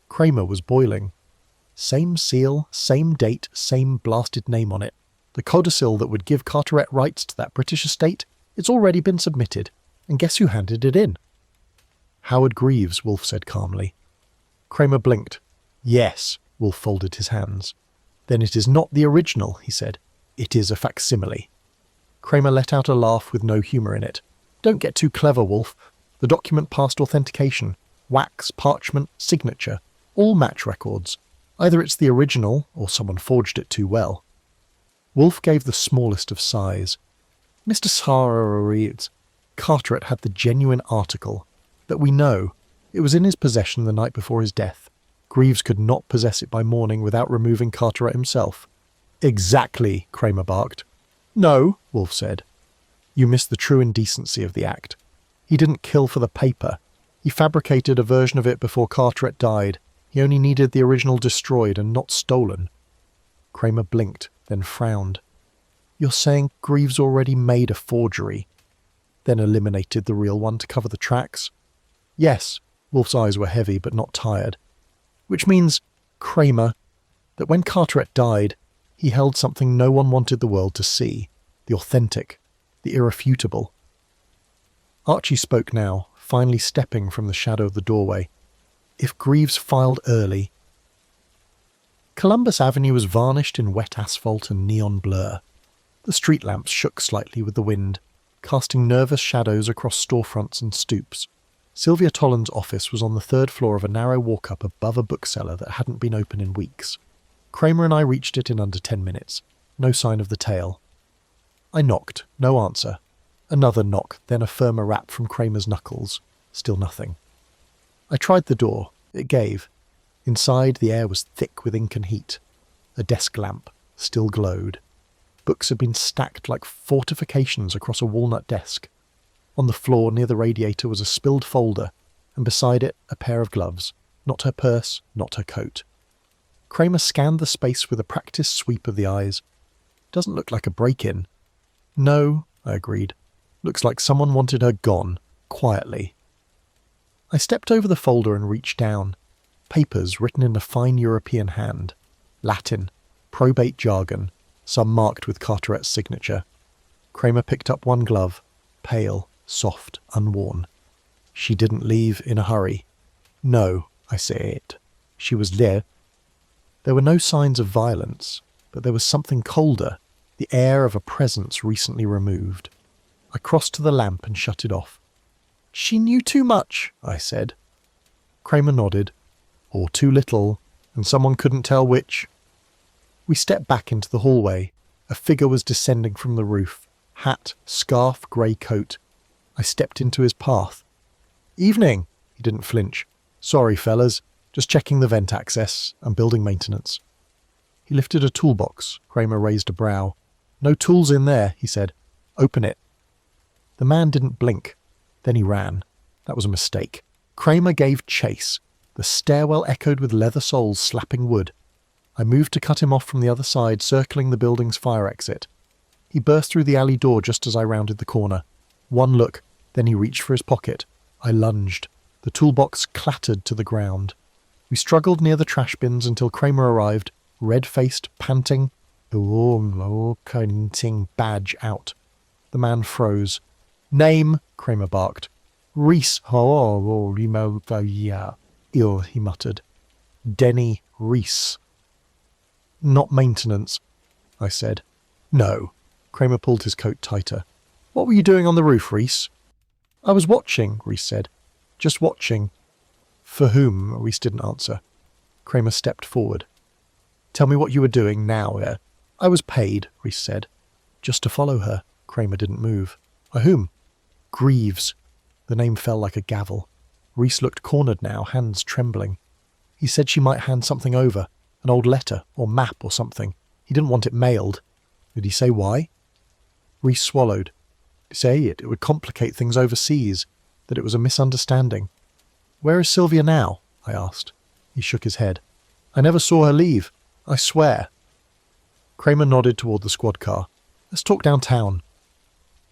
Kramer was boiling. Same seal, same date, same blasted name on it. The codicil that would give Carteret rights to that British estate, it's already been submitted. And guess who handed it in? "Howard Greaves," Wolfe said calmly. Kramer blinked. "Yes," Wolfe folded his hands. "Then it is not the original," he said. "It is a facsimile." Kramer let out a laugh with no humour in it. "Don't get too clever, Wolfe. The document passed authentication. Wax, parchment, signature. All match records. Either it's the original, or someone forged it too well." Wolfe gave the smallest of sighs. "Mr. Reeves, Carteret had the genuine article. That we know. It was in his possession the night before his death. Greaves could not possess it by morning without removing Carteret himself." "Exactly," Kramer barked. "No," Wolfe said. "You miss the true indecency of the act. He didn't kill for the paper. He fabricated a version of it before Carteret died. He only needed the original destroyed and not stolen." Kramer blinked, then frowned. "You're saying Greaves already made a forgery, then eliminated the real one to cover the tracks?" "Yes." Wolfe's eyes were heavy but not tired. "Which means, Kramer, that when Carteret died, he held something no one wanted the world to see. The authentic, the irrefutable." Archie spoke now, finally stepping from the shadow of the doorway. "If Greaves filed early..." Columbus Avenue was varnished in wet asphalt and neon blur. The street lamps shook slightly with the wind, casting nervous shadows across storefronts and stoops. Sylvia Tolland's office was on the 3rd floor of a narrow walk-up above a bookseller that hadn't been open in weeks. Kramer and I reached it in under 10 minutes. No sign of the tail. I knocked. No answer. Another knock, then a firmer rap from Kramer's knuckles. Still nothing. I tried the door. It gave. Inside, the air was thick with ink and heat. A desk lamp still glowed. Books had been stacked like fortifications across a walnut desk. On the floor near the radiator was a spilled folder, and beside it a pair of gloves. Not her purse, not her coat. Kramer scanned the space with a practiced sweep of the eyes. "Doesn't look like a break-in." "No," I agreed. "Looks like someone wanted her gone, quietly." I stepped over the folder and reached down. Papers written in a fine European hand. Latin, probate jargon, some marked with Carteret's signature. Kramer picked up one glove, pale, soft, unworn. "She didn't leave in a hurry." "No," I said. "She was there." There were no signs of violence, but there was something colder, the air of a presence recently removed. I crossed to the lamp and shut it off. "She knew too much," I said. Kramer nodded. "Or too little, and someone couldn't tell which." We stepped back into the hallway. A figure was descending from the roof. Hat, scarf, grey coat. I stepped into his path. "Evening." He didn't flinch. "Sorry, fellas. Just checking the vent access and building maintenance. He lifted a toolbox. Kramer raised a brow. No tools in there, he said. Open it. The man didn't blink. Then he ran. That was a mistake. Kramer gave chase. The stairwell echoed with leather soles slapping wood. I moved to cut him off from the other side, circling the building's fire exit. He burst through the alley door just as I rounded the corner. One look, then he reached for his pocket. I lunged. The toolbox clattered to the ground. We struggled near the trash bins until Kramer arrived, red-faced, panting, badge out. The man froze. Name, Kramer barked. Reese, he muttered. Denny Reese. Not maintenance, I said. No. Kramer pulled his coat tighter. What were you doing on the roof, Reese? I was watching, Reese said. Just watching. For whom? Reese didn't answer. Kramer stepped forward. Tell me what you were doing now, I was paid, Reese said. Just to follow her. Kramer didn't move. By whom? Greaves. The name fell like a gavel. Reese looked cornered now, hands trembling. He said she might hand something over, an old letter or map or something. He didn't want it mailed. Did he say why? Reese swallowed. Say it would complicate things overseas, that it was a misunderstanding. Where is Sylvia now? I asked. He shook his head. I never saw her leave. I swear. Kramer nodded toward the squad car. Let's talk downtown.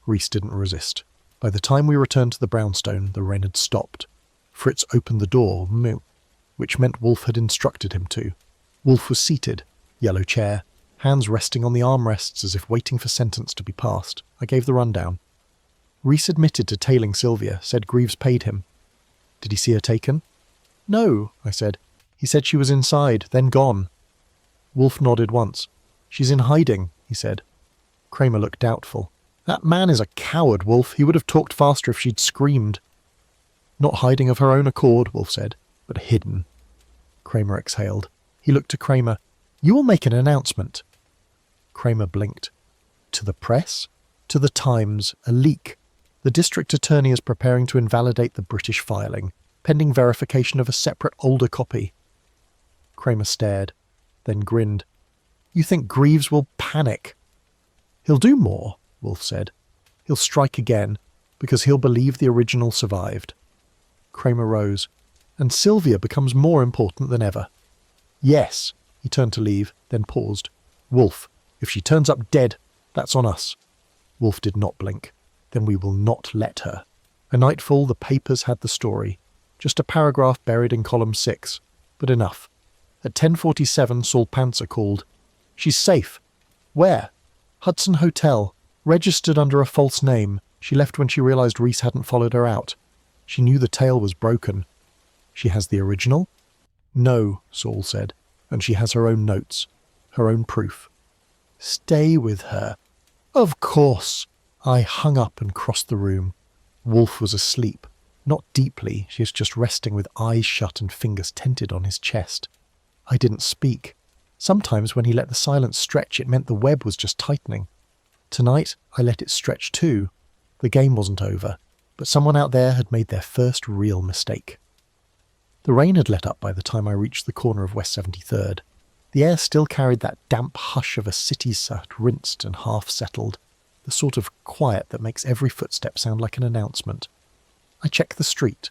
Reese didn't resist. By the time we returned to the brownstone, the rain had stopped. Fritz opened the door, which meant Wolfe had instructed him to. Wolfe was seated, yellow chair, hands resting on the armrests as if waiting for sentence to be passed. I gave the rundown. Reese admitted to tailing Sylvia, said Greaves paid him. Did he see her taken? No, I said. He said she was inside, then gone. Wolfe nodded once. She's in hiding, he said. Kramer looked doubtful. That man is a coward, Wolfe. He would have talked faster if she'd screamed. Not hiding of her own accord, Wolfe said, but hidden. Kramer exhaled. He looked to Kramer. You will make an announcement. Kramer blinked. To the press? To the Times, a leak. The district attorney is preparing to invalidate the British filing, pending verification of a separate older copy. Kramer stared, then grinned. You think Greaves will panic? He'll do more, Wolfe said. He'll strike again, because he'll believe the original survived. Kramer rose, and Sylvia becomes more important than ever. Yes, he turned to leave, then paused. Wolfe, if she turns up dead, that's on us. Wolfe did not blink. Then we will not let her. At nightfall, the papers had the story. Just a paragraph buried in column 6, but enough. At 10:47, Saul Panzer called. She's safe. Where? Hudson Hotel. Registered under a false name. She left when she realized Reese hadn't followed her out. She knew the tail was broken. She has the original? No, Saul said, and she has her own notes, her own proof. Stay with her. Of course. I hung up and crossed the room. Wolfe was asleep. Not deeply, she was just resting with eyes shut and fingers tented on his chest. I didn't speak. Sometimes when he let the silence stretch, it meant the web was just tightening. Tonight, I let it stretch too. The game wasn't over, but someone out there had made their first real mistake. The rain had let up by the time I reached the corner of West 73rd. The air still carried that damp hush of a city sat rinsed and half-settled, the sort of quiet that makes every footstep sound like an announcement. I checked the street.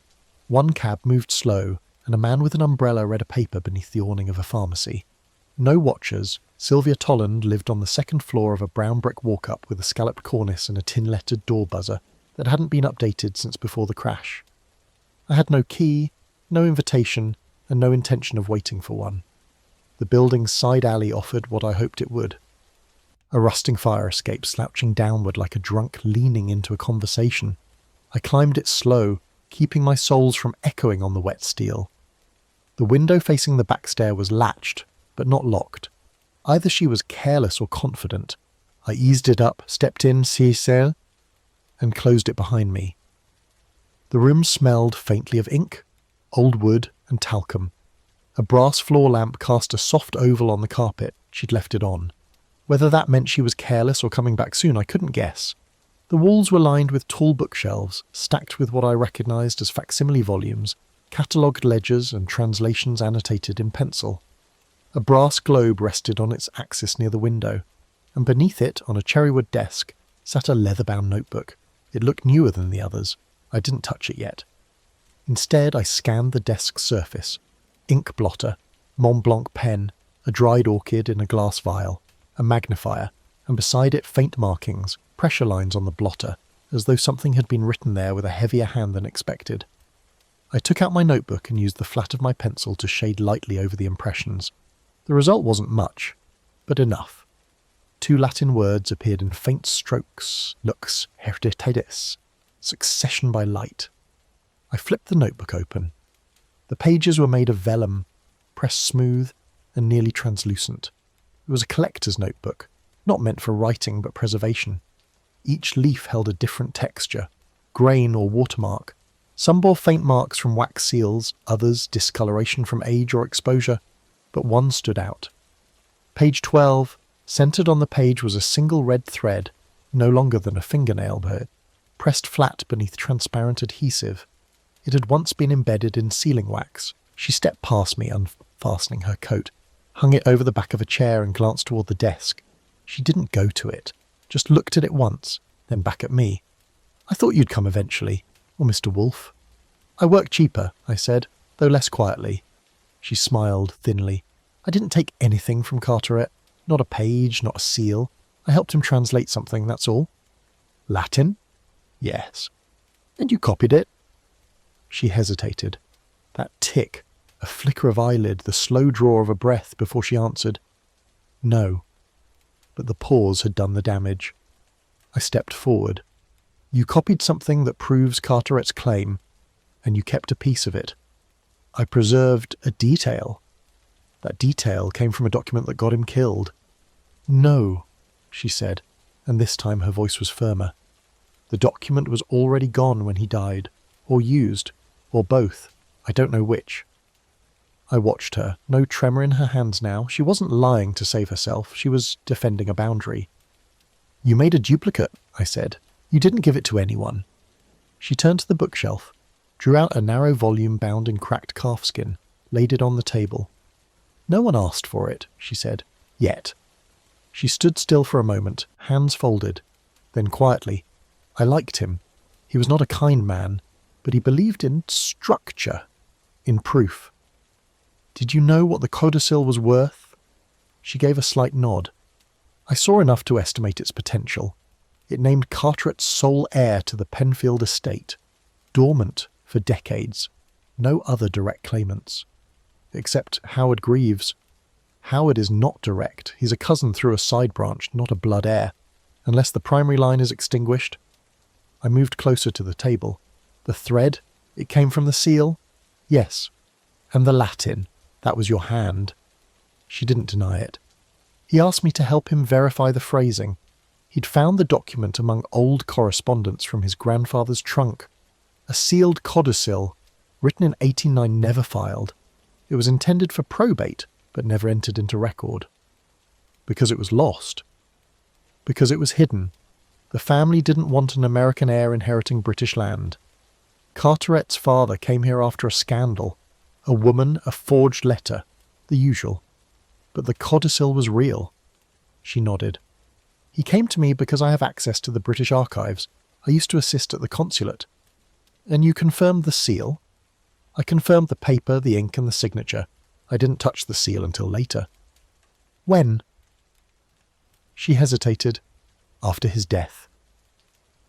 One cab moved slow, and a man with an umbrella read a paper beneath the awning of a pharmacy. No watchers, Sylvia Tolland lived on the second floor of a brown brick walk-up with a scalloped cornice and a tin-lettered door buzzer that hadn't been updated since before the crash. I had no key, no invitation, and no intention of waiting for one. The building's side alley offered what I hoped it would. A rusting fire escape slouching downward like a drunk leaning into a conversation. I climbed it slow, keeping my soles from echoing on the wet steel. The window facing the back stair was latched, but not locked. Either she was careless or confident. I eased it up, stepped in, and closed it behind me. The room smelled faintly of ink, old wood, and talcum. A brass floor lamp cast a soft oval on the carpet. She'd left it on. Whether that meant she was careless or coming back soon, I couldn't guess. The walls were lined with tall bookshelves, stacked with what I recognised as facsimile volumes, catalogued ledgers and translations annotated in pencil. A brass globe rested on its axis near the window, and beneath it, on a cherrywood desk, sat a leather-bound notebook. It looked newer than the others. I didn't touch it yet. Instead, I scanned the desk's surface. Ink blotter, Mont Blanc pen, a dried orchid in a glass vial, a magnifier, and beside it faint markings, pressure lines on the blotter, as though something had been written there with a heavier hand than expected. I took out my notebook and used the flat of my pencil to shade lightly over the impressions. The result wasn't much, but enough. 2 Latin words appeared in faint strokes: lux hereditatis, succession by light. I flipped the notebook open. The pages were made of vellum, pressed smooth and nearly translucent. It was a collector's notebook, not meant for writing but preservation. Each leaf held a different texture, grain or watermark. Some bore faint marks from wax seals, others discoloration from age or exposure, but one stood out. Page 12, centered on the page was a single red thread, no longer than a fingernail, but pressed flat beneath transparent adhesive. It had once been embedded in sealing wax. She stepped past me, unfastening her coat, hung it over the back of a chair and glanced toward the desk. She didn't go to it, just looked at it once, then back at me. "I thought you'd come eventually, or Mr. Wolfe." "I work cheaper," I said, though less quietly. She smiled thinly. "I didn't take anything from Carteret. Not a page, not a seal. I helped him translate something, that's all." "Latin?" "Yes." "And you copied it?" She hesitated. That tick, a flicker of eyelid, the slow draw of a breath before she answered, "No." But the pause had done the damage. I stepped forward. "You copied something that proves Carteret's claim, and you kept a piece of it." "I preserved a detail." "That detail came from a document that got him killed." "No," she said, and this time her voice was firmer. "The document was already gone when he died, or used, or both. I don't know which." I watched her, no tremor in her hands now. She wasn't lying to save herself. She was defending a boundary. "You made a duplicate," I said. "You didn't give it to anyone." She turned to the bookshelf, drew out a narrow volume bound in cracked calfskin, laid it on the table. "No one asked for it," she said. "Yet." She stood still for a moment, hands folded. Then quietly, "I liked him. He was not a kind man, but he believed in structure, in proof." "Did you know what the codicil was worth?" She gave a slight nod. "I saw enough to estimate its potential. It named Carteret's sole heir to the Penfield estate, dormant for decades. No other direct claimants. Except Howard Greaves. Howard is not direct. He's a cousin through a side branch, not a blood heir, unless the primary line is extinguished." I moved closer to the table. "The thread? It came from the seal?" "Yes." "And the Latin? That was your hand." She didn't deny it. "He asked me to help him verify the phrasing. He'd found the document among old correspondence from his grandfather's trunk. A sealed codicil, written in 1809, never filed. It was intended for probate, but never entered into record. Because it was lost. Because it was hidden. The family didn't want an American heir inheriting British land. Carteret's father came here after a scandal. A woman, a forged letter, the usual. But the codicil was real." She nodded. "He came to me because I have access to the British archives. I used to assist at the consulate." "And you confirmed the seal?" "I confirmed the paper, the ink, and the signature. I didn't touch the seal until later." "When?" She hesitated. "After his death."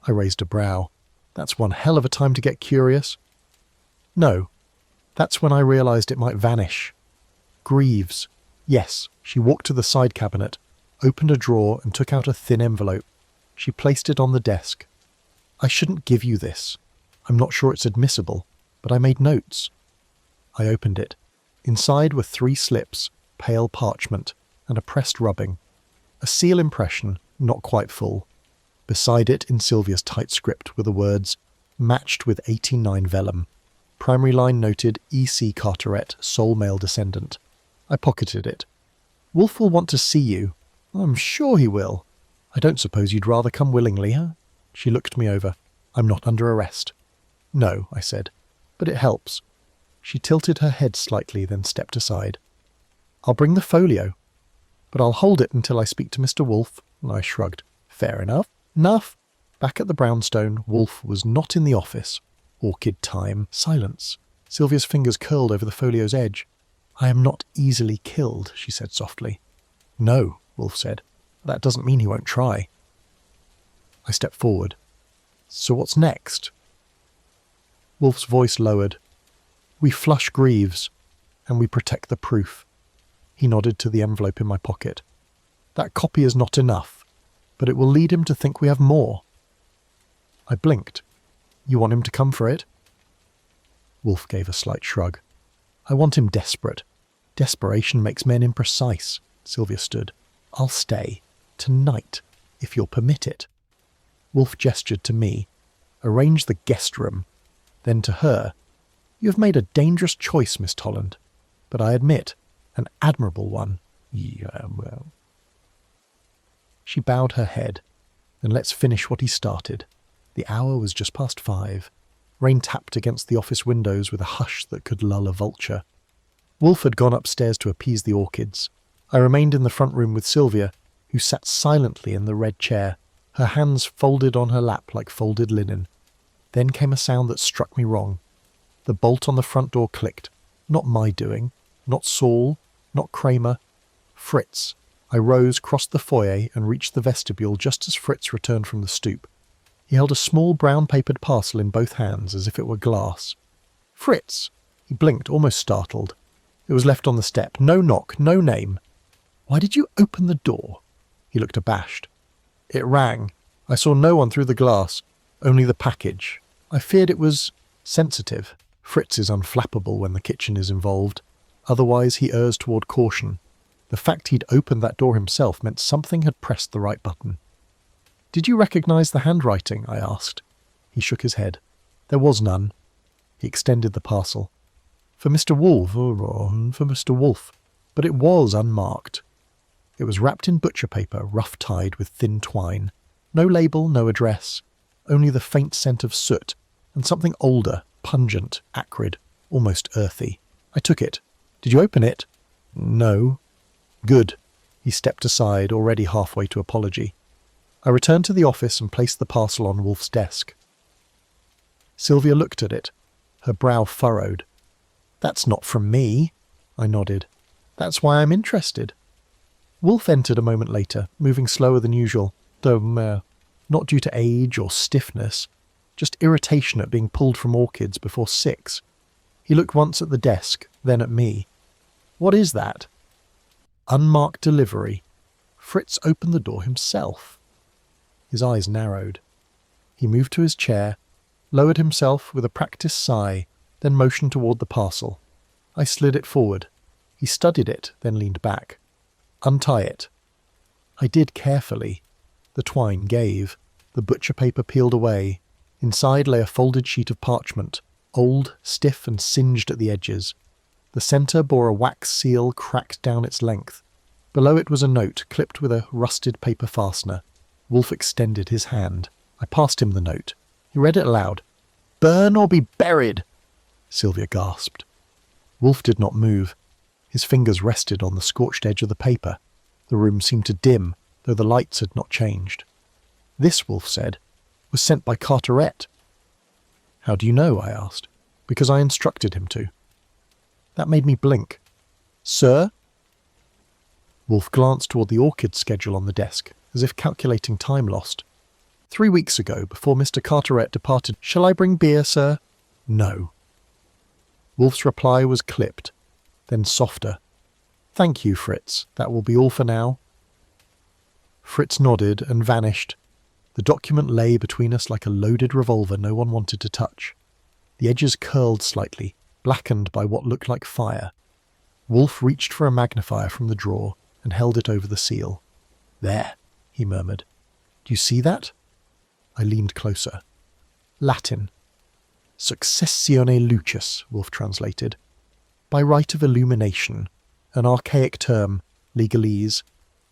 I raised a brow. "That's one hell of a time to get curious." "No. That's when I realized it might vanish." "Greaves." "Yes." She walked to the side cabinet, opened a drawer and took out a thin envelope. She placed it on the desk. "I shouldn't give you this. I'm not sure it's admissible, but I made notes." I opened it. Inside were 3 slips, pale parchment, and a pressed rubbing. A seal impression, not quite full. Beside it, in Sylvia's tight script, were the words, "Matched with 1809 vellum." Primary line noted E.C. Carteret, sole male descendant. I pocketed it. "Wolfe will want to see you." "I'm sure he will." "I don't suppose you'd rather come willingly, huh?" She looked me over. "I'm not under arrest." "No," I said, "but it helps." She tilted her head slightly, then stepped aside. "I'll bring the folio, but I'll hold it until I speak to Mr. Wolfe." I shrugged. "Fair enough. Enough." Back at the brownstone, Wolfe was not in the office. Orchid time. Silence. Sylvia's fingers curled over the folio's edge. "I am not easily killed," she said softly. "No," Wolfe said. "That doesn't mean he won't try." I stepped forward. "So what's next?" Wolfe's voice lowered. "We flush Greaves, and we protect the proof." He nodded to the envelope in my pocket. "That copy is not enough, but it will lead him to think we have more." I blinked. "You want him to come for it?" Wolfe gave a slight shrug. "I want him desperate. Desperation makes men imprecise." Sylvia stood. "I'll stay. Tonight, if you'll permit it." Wolfe gestured to me. "Arrange the guest room." Then to her, "You have made a dangerous choice, Miss Tolland, but I admit, an admirable one." "Yeah, well." She bowed her head. "Then let's finish what he started." The hour was just past 5. Rain tapped against the office windows with a hush that could lull a vulture. Wolfe had gone upstairs to appease the orchids. I remained in the front room with Sylvia, who sat silently in the red chair, her hands folded on her lap like folded linen. Then came a sound that struck me wrong. The bolt on the front door clicked. Not my doing. Not Saul. Not Kramer. Fritz. I rose, crossed the foyer, and reached the vestibule just as Fritz returned from the stoop. He held a small brown-papered parcel in both hands, as if it were glass. "Fritz!" He blinked, almost startled. It was left on the step. No knock, no name. "Why did you open the door?" He looked abashed. "It rang. I saw no one through the glass, only the package. I feared it was sensitive. Fritz is unflappable when the kitchen is involved. Otherwise he errs toward caution. The fact he'd opened that door himself meant something had pressed the right button." "Did you recognize the handwriting?" I asked. He shook his head. "There was none." He extended the parcel. "For Mr. Wolfe, for Mr. Wolfe. But it was unmarked." It was wrapped in butcher paper, rough-tied with thin twine. No label, no address. Only the faint scent of soot, and something older, pungent, acrid, almost earthy. I took it. "Did you open it?" "No." "Good." He stepped aside, already halfway to apology. I returned to the office and placed the parcel on Wolfe's desk. Sylvia looked at it. Her brow furrowed. "That's not from me." I nodded. "That's why I'm interested." Wolfe entered a moment later, moving slower than usual, though not due to age or stiffness, just irritation at being pulled from orchids before 6. He looked once at the desk, then at me. "What is that?" "Unmarked delivery. Fritz opened the door himself." His eyes narrowed. He moved to his chair, lowered himself with a practised sigh, then motioned toward the parcel. I slid it forward. He studied it, then leaned back. "Untie it." I did carefully. The twine gave. The butcher paper peeled away. Inside lay a folded sheet of parchment, old, stiff and singed at the edges. The centre bore a wax seal cracked down its length. Below it was a note, clipped with a rusted paper fastener. Wolfe extended his hand. I passed him the note. He read it aloud. "Burn or be buried!" Sylvia gasped. Wolfe did not move. His fingers rested on the scorched edge of the paper. The room seemed to dim, though the lights had not changed. "This," Wolfe said, "was sent by Carteret." "How do you know?" I asked. "Because I instructed him to." That made me blink. "Sir?" Wolfe glanced toward the orchid schedule on the desk, as if calculating time lost. 3 weeks ago, before Mr. Carteret departed. "Shall I bring beer, sir?" "No." Wolfe's reply was clipped, then softer. "Thank you, Fritz. That will be all for now." Fritz nodded and vanished. The document lay between us like a loaded revolver no one wanted to touch. The edges curled slightly, blackened by what looked like fire. Wolfe reached for a magnifier from the drawer and held it over the seal. "There," he murmured. "Do you see that?" I leaned closer. Latin. Successione lucis, Wolfe translated. By right of illumination, an archaic term, legalese.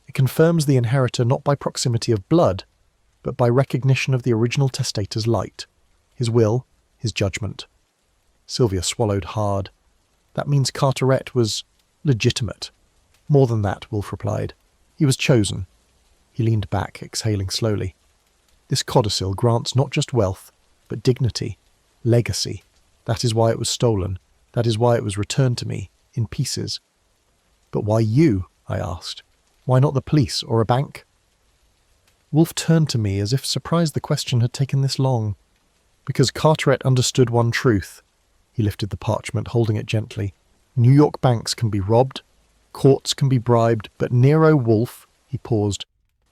It confirms the inheritor not by proximity of blood, but by recognition of the original testator's light, his will, his judgment. Sylvia swallowed hard. That means Carteret was legitimate. More than that, Wolfe replied. He was chosen. He leaned back, exhaling slowly. This codicil grants not just wealth, but dignity, legacy. That is why it was stolen. That is why it was returned to me, in pieces. But why you? I asked. Why not the police or a bank? Wolfe turned to me as if surprised the question had taken this long. Because Carteret understood one truth. He lifted the parchment, holding it gently. New York banks can be robbed, courts can be bribed, but Nero Wolfe, he paused,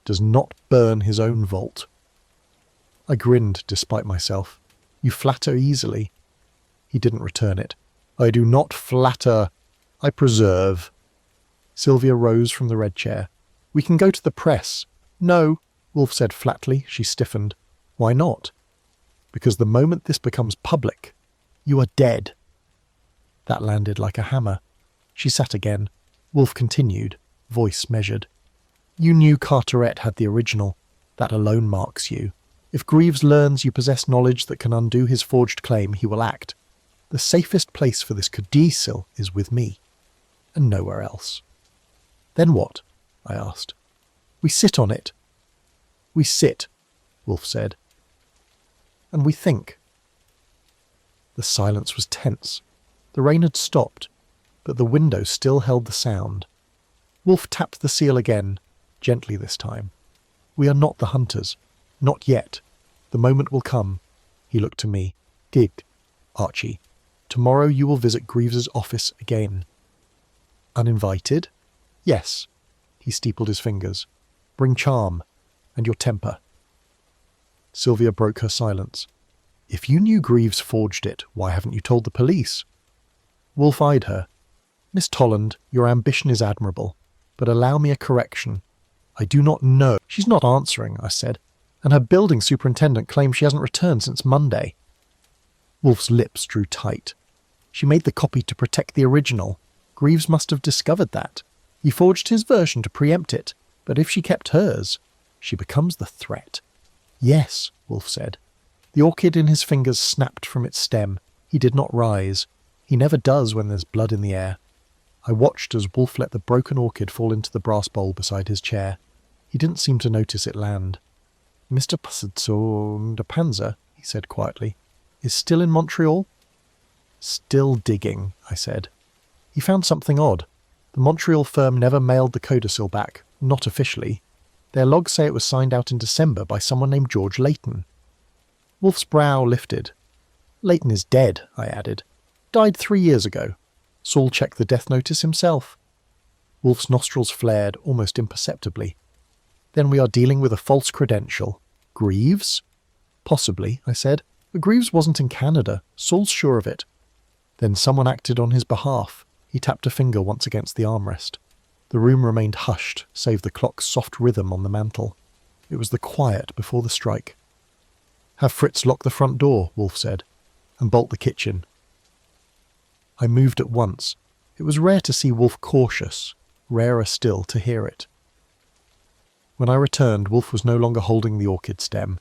does not burn his own vault. I grinned despite myself. You flatter easily. He didn't return it. I do not flatter. I preserve. Sylvia rose from the red chair. We can go to the press. No, Wolfe said flatly. She stiffened. Why not? Because the moment this becomes public, you are dead. That landed like a hammer. She sat again. Wolfe continued, voice measured. You knew Carteret had the original. That alone marks you. If Greaves learns you possess knowledge that can undo his forged claim, he will act. The safest place for this codicil is with me, and nowhere else. Then what? I asked. We sit on it. We sit, Wolfe said. And we think. The silence was tense. The rain had stopped, but the window still held the sound. Wolfe tapped the seal again, gently this time. We are not the hunters. Not yet. The moment will come. He looked to me. Gig, Archie. Tomorrow you will visit Greaves's office again. Uninvited? Yes. He steepled his fingers. Bring charm, and your temper. Sylvia broke her silence. If you knew Greaves forged it, why haven't you told the police? Wolfe eyed her. Miss Tolland, your ambition is admirable, but allow me a correction. I do not know. She's not answering, I said, and her building superintendent claims she hasn't returned since Monday. Wolfe's lips drew tight. She made the copy to protect the original. Greaves must have discovered that. He forged his version to preempt it, but if she kept hers, she becomes the threat. Yes, Wolfe said. The orchid in his fingers snapped from its stem. He did not rise. He never does when there's blood in the air. I watched as Wolfe let the broken orchid fall into the brass bowl beside his chair. He didn't seem to notice it land. Mr. de Panzer, he said quietly, is still in Montreal? Still digging, I said. He found something odd. The Montreal firm never mailed the codicil back, not officially. Their logs say it was signed out in December by someone named George Layton. Wolfe's brow lifted. Layton is dead, I added. Died 3 years ago. Saul checked the death notice himself. Wolfe's nostrils flared almost imperceptibly. Then we are dealing with a false credential. Greaves? Possibly, I said. But Greaves wasn't in Canada. Saul's sure of it. Then someone acted on his behalf. He tapped a finger once against the armrest. The room remained hushed, save the clock's soft rhythm on the mantel. It was the quiet before the strike. Have Fritz lock the front door, Wolfe said, and bolt the kitchen. I moved at once. It was rare to see Wolfe cautious, rarer still to hear it. When I returned, Wolfe was no longer holding the orchid stem.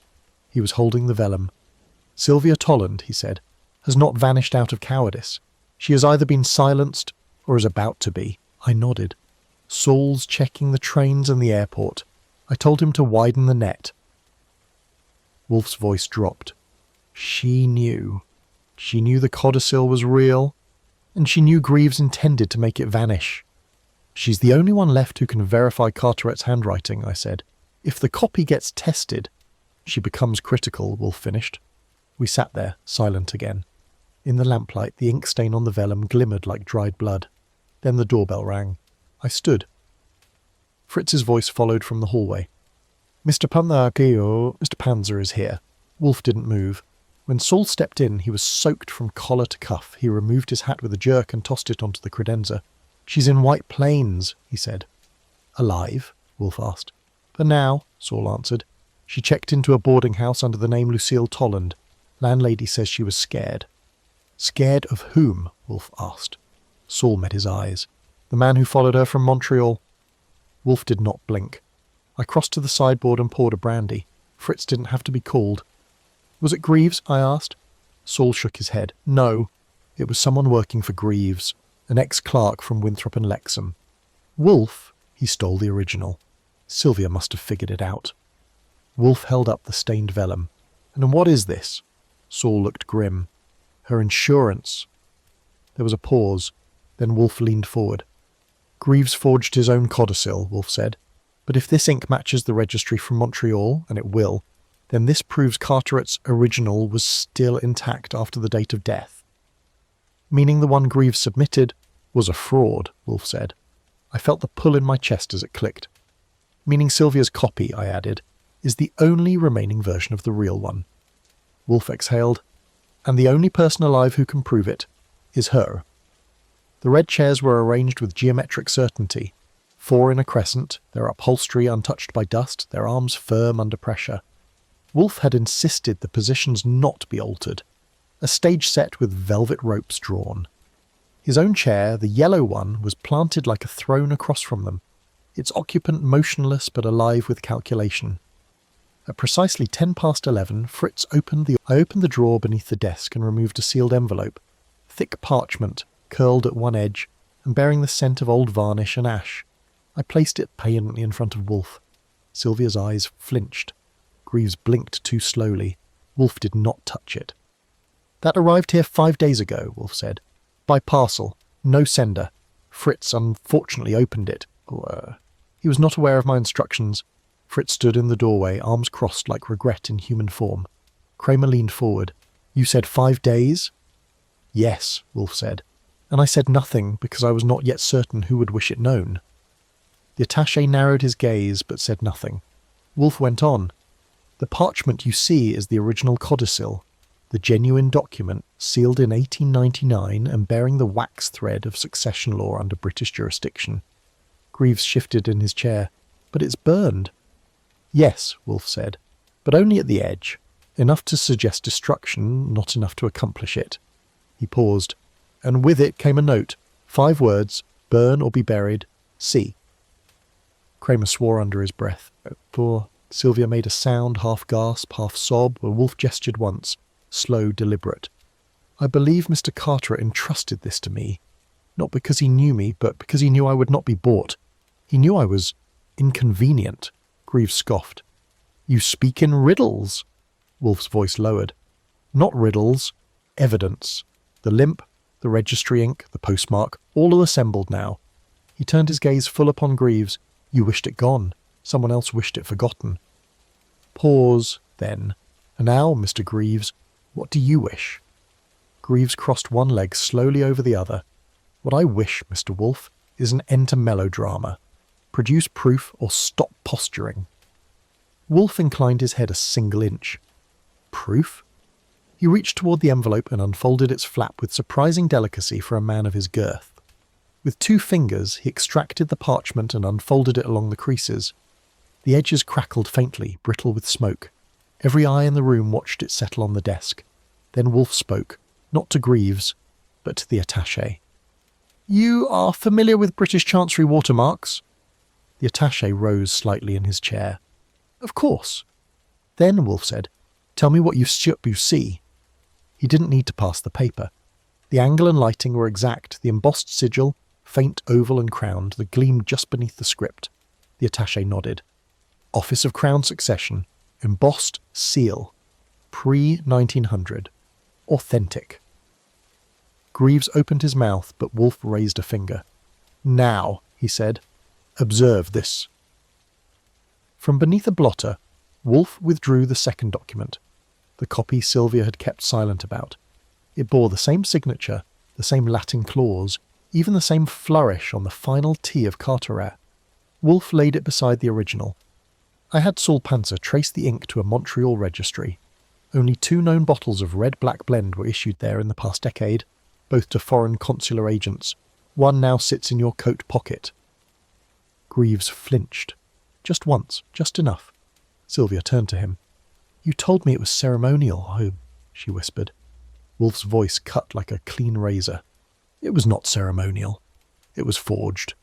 He was holding the vellum. Sylvia Tolland, he said, has not vanished out of cowardice. She has either been silenced or is about to be. I nodded. Saul's checking the trains and the airport. I told him to widen the net. Wolfe's voice dropped. She knew. She knew the codicil was real, and she knew Greaves intended to make it vanish. She's the only one left who can verify Carteret's handwriting, I said. If the copy gets tested, she becomes critical, Wolfe finished. We sat there, silent again. In the lamplight, the ink stain on the vellum glimmered like dried blood. Then the doorbell rang. I stood. Fritz's voice followed from the hallway. Mr. Panzer is here. Wolfe didn't move. When Saul stepped in, he was soaked from collar to cuff. He removed his hat with a jerk and tossed it onto the credenza. She's in White Plains, he said. Alive? Wolfe asked. For now, Saul answered. She checked into a boarding house under the name Lucille Tolland. Landlady says she was scared. Scared of whom? Wolfe asked. Saul met his eyes. The man who followed her from Montreal. Wolfe did not blink. I crossed to the sideboard and poured a brandy. Fritz didn't have to be called. Was it Greaves? I asked. Saul shook his head. No, it was someone working for Greaves. an ex-clerk from Winthrop and Lexham. Wolfe, he stole the original. Sylvia must have figured it out. Wolfe held up the stained vellum. And what is this? Saul looked grim. Her insurance. There was a pause. Then Wolfe leaned forward. Greaves forged his own codicil, Wolfe said. But if this ink matches the registry from Montreal, and it will, then this proves Carteret's original was still intact after the date of death. Meaning the one Greaves submitted was a fraud, Wolfe said. I felt the pull in my chest as it clicked. Meaning Sylvia's copy, I added, is the only remaining version of the real one. Wolfe exhaled. And the only person alive who can prove it is her. The red chairs were arranged with geometric certainty. 4 in a crescent, their upholstery untouched by dust, their arms firm under pressure. Wolfe had insisted the positions not be altered. A stage set with velvet ropes drawn. His own chair, the yellow one, was planted like a throne across from them, its occupant motionless but alive with calculation. At precisely 11:10, Fritz opened the drawer beneath the desk and removed a sealed envelope, thick parchment, curled at one edge, and bearing the scent of old varnish and ash. I placed it patiently in front of Wolfe. Sylvia's eyes flinched. Greaves blinked too slowly. Wolfe did not touch it. That arrived here 5 days ago, Wolfe said. By parcel. No sender. Fritz unfortunately opened it. He was not aware of my instructions. Fritz stood in the doorway, arms crossed like regret in human form. Kramer leaned forward. You said 5 days? Yes, Wolfe said. And I said nothing because I was not yet certain who would wish it known. The attaché narrowed his gaze but said nothing. Wolfe went on. The parchment you see is the original codicil, the genuine document sealed in 1899 and bearing the wax thread of succession law under British jurisdiction. Greaves shifted in his chair. But it's burned. Yes, Wolfe said, but only at the edge. Enough to suggest destruction, not enough to accomplish it. He paused, and with it came a note. 5 words, burn or be buried, C. Kramer swore under his breath. Poor. Sylvia made a sound, half gasp, half sob, where Wolfe gestured once, slow, deliberate. I believe Mr. Carteret entrusted this to me, not because he knew me, but because he knew I would not be bought. He knew I was inconvenient. Greaves scoffed. You speak in riddles. Wolfe's voice lowered. Not riddles, evidence. The limp, the registry ink, the postmark, all are assembled now. He turned his gaze full upon Greaves. You wished it gone. Someone else wished it forgotten. Pause, then. And now, Mr. Greaves, what do you wish? Greaves crossed one leg slowly over the other. What I wish, Mr. Wolfe, is an end to melodrama. Produce proof or stop posturing. Wolfe inclined his head a single inch. Proof? He reached toward the envelope and unfolded its flap with surprising delicacy for a man of his girth. With 2 fingers, he extracted the parchment and unfolded it along the creases. The edges crackled faintly, brittle with smoke. Every eye in the room watched it settle on the desk. Then Wolfe spoke, not to Greaves, but to the attaché. You are familiar with British Chancery watermarks? The attaché rose slightly in his chair. Of course. Then, Wolfe said, tell me what you see. He didn't need to pass the paper. The angle and lighting were exact, the embossed sigil, faint, oval and crowned, that gleamed just beneath the script. The attaché nodded. Office of Crown Succession. Embossed seal. Pre-1900. Authentic. Greaves opened his mouth, but Wolfe raised a finger. Now, he said, observe this. From beneath a blotter, Wolfe withdrew the second document, the copy Sylvia had kept silent about. It bore the same signature, the same Latin clause, even the same flourish on the final T of Carteret. Wolfe laid it beside the original. I had Saul Panzer trace the ink to a Montreal registry. Only 2 known bottles of red-black blend were issued there in the past decade, both to foreign consular agents. One now sits in your coat pocket. Greaves flinched. Just once, just enough. Sylvia turned to him. You told me it was ceremonial, she whispered. Wolfe's voice cut like a clean razor. It was not ceremonial. It was forged.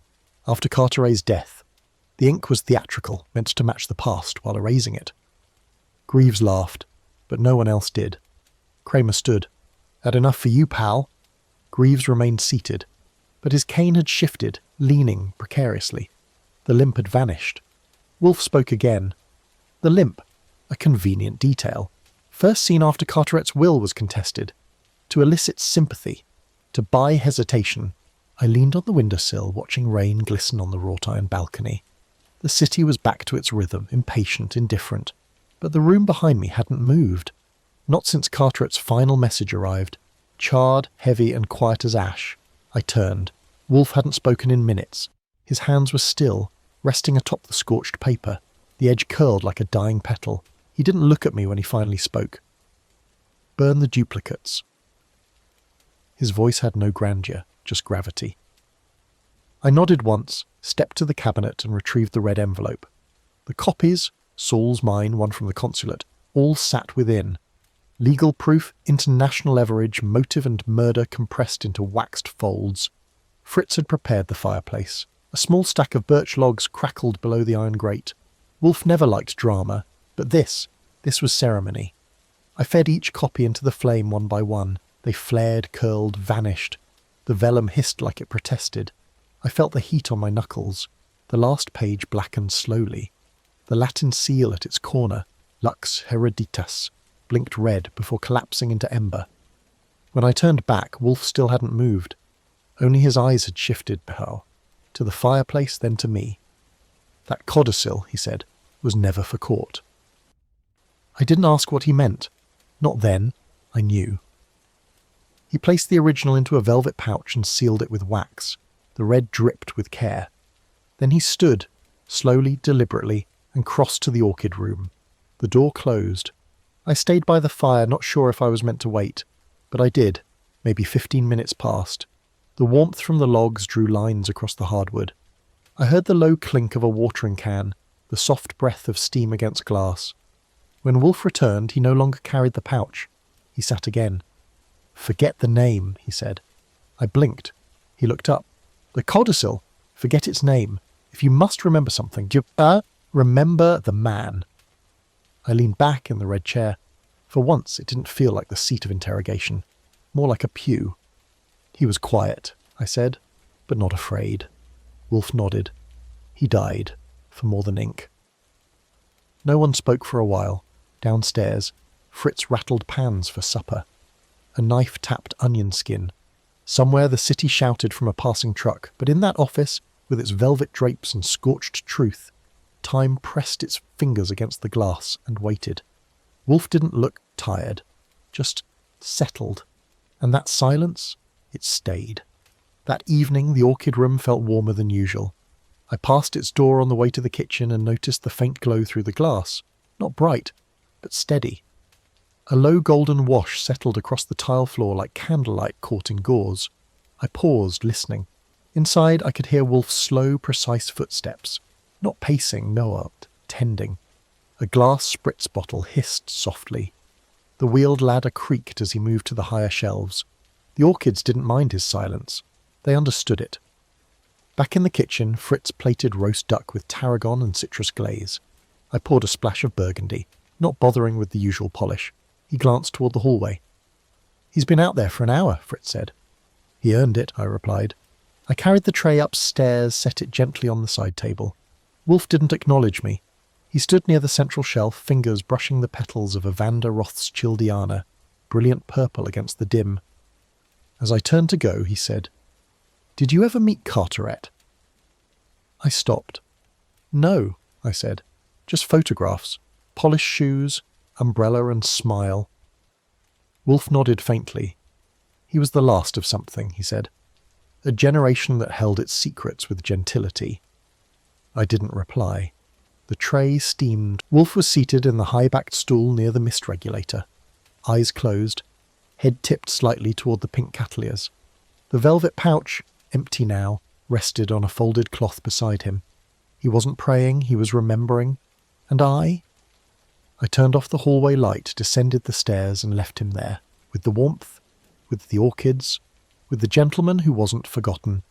After Carteret's death, the ink was theatrical, meant to match the past while erasing it. Greaves laughed, but no one else did. Kramer stood. That enough for you, pal? Greaves remained seated. but his cane had shifted, leaning precariously. The limp had vanished. Wolfe spoke again. The limp, a convenient detail, first seen after Carteret's will was contested. To elicit sympathy, to buy hesitation, I leaned on the windowsill, watching rain glisten on the wrought-iron balcony. The city was back to its rhythm, impatient, indifferent, but the room behind me hadn't moved. Not since Carteret's final message arrived. Charred, heavy, and quiet as ash. I turned. Wolfe hadn't spoken in minutes. His hands were still, resting atop the scorched paper, the edge curled like a dying petal. He didn't look at me when he finally spoke. "Burn the duplicates." His voice had no grandeur, just gravity. I nodded once, stepped to the cabinet and retrieved the red envelope. The copies, Saul's, mine, one from the consulate, all sat within. Legal proof, international leverage, motive and murder compressed into waxed folds. Fritz had prepared the fireplace. A small stack of birch logs crackled below the iron grate. Wolfe never liked drama, but this was ceremony. I fed each copy into the flame one by one. They flared, curled, vanished. The vellum hissed like it protested. I felt the heat on my knuckles. The last page blackened slowly. The Latin seal at its corner, Lux Hereditas, blinked red before collapsing into ember. When I turned back, Wolfe still hadn't moved. Only his eyes had shifted, Behal. To the fireplace, then to me. "That codicil," he said, "was never for court." I didn't ask what he meant. Not then. I knew. He placed the original into a velvet pouch and sealed it with wax. The red dripped with care. Then he stood, slowly, deliberately, and crossed to the orchid room. The door closed. I stayed by the fire, not sure if I was meant to wait, but I did. Maybe 15 minutes passed. The warmth from the logs drew lines across the hardwood. I heard the low clink of a watering can, the soft breath of steam against glass. When Wolfe returned, he no longer carried the pouch. He sat again. "Forget the name," he said. I blinked. He looked up. "The codicil. Forget its name. If you must remember something, remember the man." I leaned back in the red chair. For once, it didn't feel like the seat of interrogation. More like a pew. "He was quiet," I said, "but not afraid." Wolfe nodded. "He died, for more than ink." No one spoke for a while. Downstairs, Fritz rattled pans for supper. A knife tapped onion skin. Somewhere the city shouted from a passing truck, but in that office, with its velvet drapes and scorched truth, time pressed its fingers against the glass and waited. Wolfe didn't look tired, just settled. And that silence, it stayed. That evening, the orchid room felt warmer than usual. I passed its door on the way to the kitchen and noticed the faint glow through the glass. Not bright, but steady. A low golden wash settled across the tile floor like candlelight caught in gauze. I paused, listening. Inside, I could hear Wolfe's slow, precise footsteps. Not pacing, no, tending. A glass spritz bottle hissed softly. The wheeled ladder creaked as he moved to the higher shelves. The orchids didn't mind his silence. They understood it. Back in the kitchen, Fritz plated roast duck with tarragon and citrus glaze. I poured a splash of burgundy, not bothering with the usual polish. He glanced toward the hallway. "He's been out there for an hour," Fritz said. "He earned it," I replied. I carried the tray upstairs, set it gently on the side table. Wolfe didn't acknowledge me. He stood near the central shelf, fingers brushing the petals of Evander Rothschildiana, brilliant purple against the dim. As I turned to go, he said, "Did you ever meet Carteret?" I stopped. "No," I said. "Just photographs. Polished shoes, umbrella and smile." Wolfe nodded faintly. "He was the last of something," he said. "A generation that held its secrets with gentility." I didn't reply. The tray steamed. Wolfe was seated in the high-backed stool near the mist regulator. Eyes closed, head tipped slightly toward the pink cattleyas. The velvet pouch, empty now, rested on a folded cloth beside him. He wasn't praying, he was remembering. And I turned off the hallway light, descended the stairs and left him there, with the warmth, with the orchids, with the gentleman who wasn't forgotten.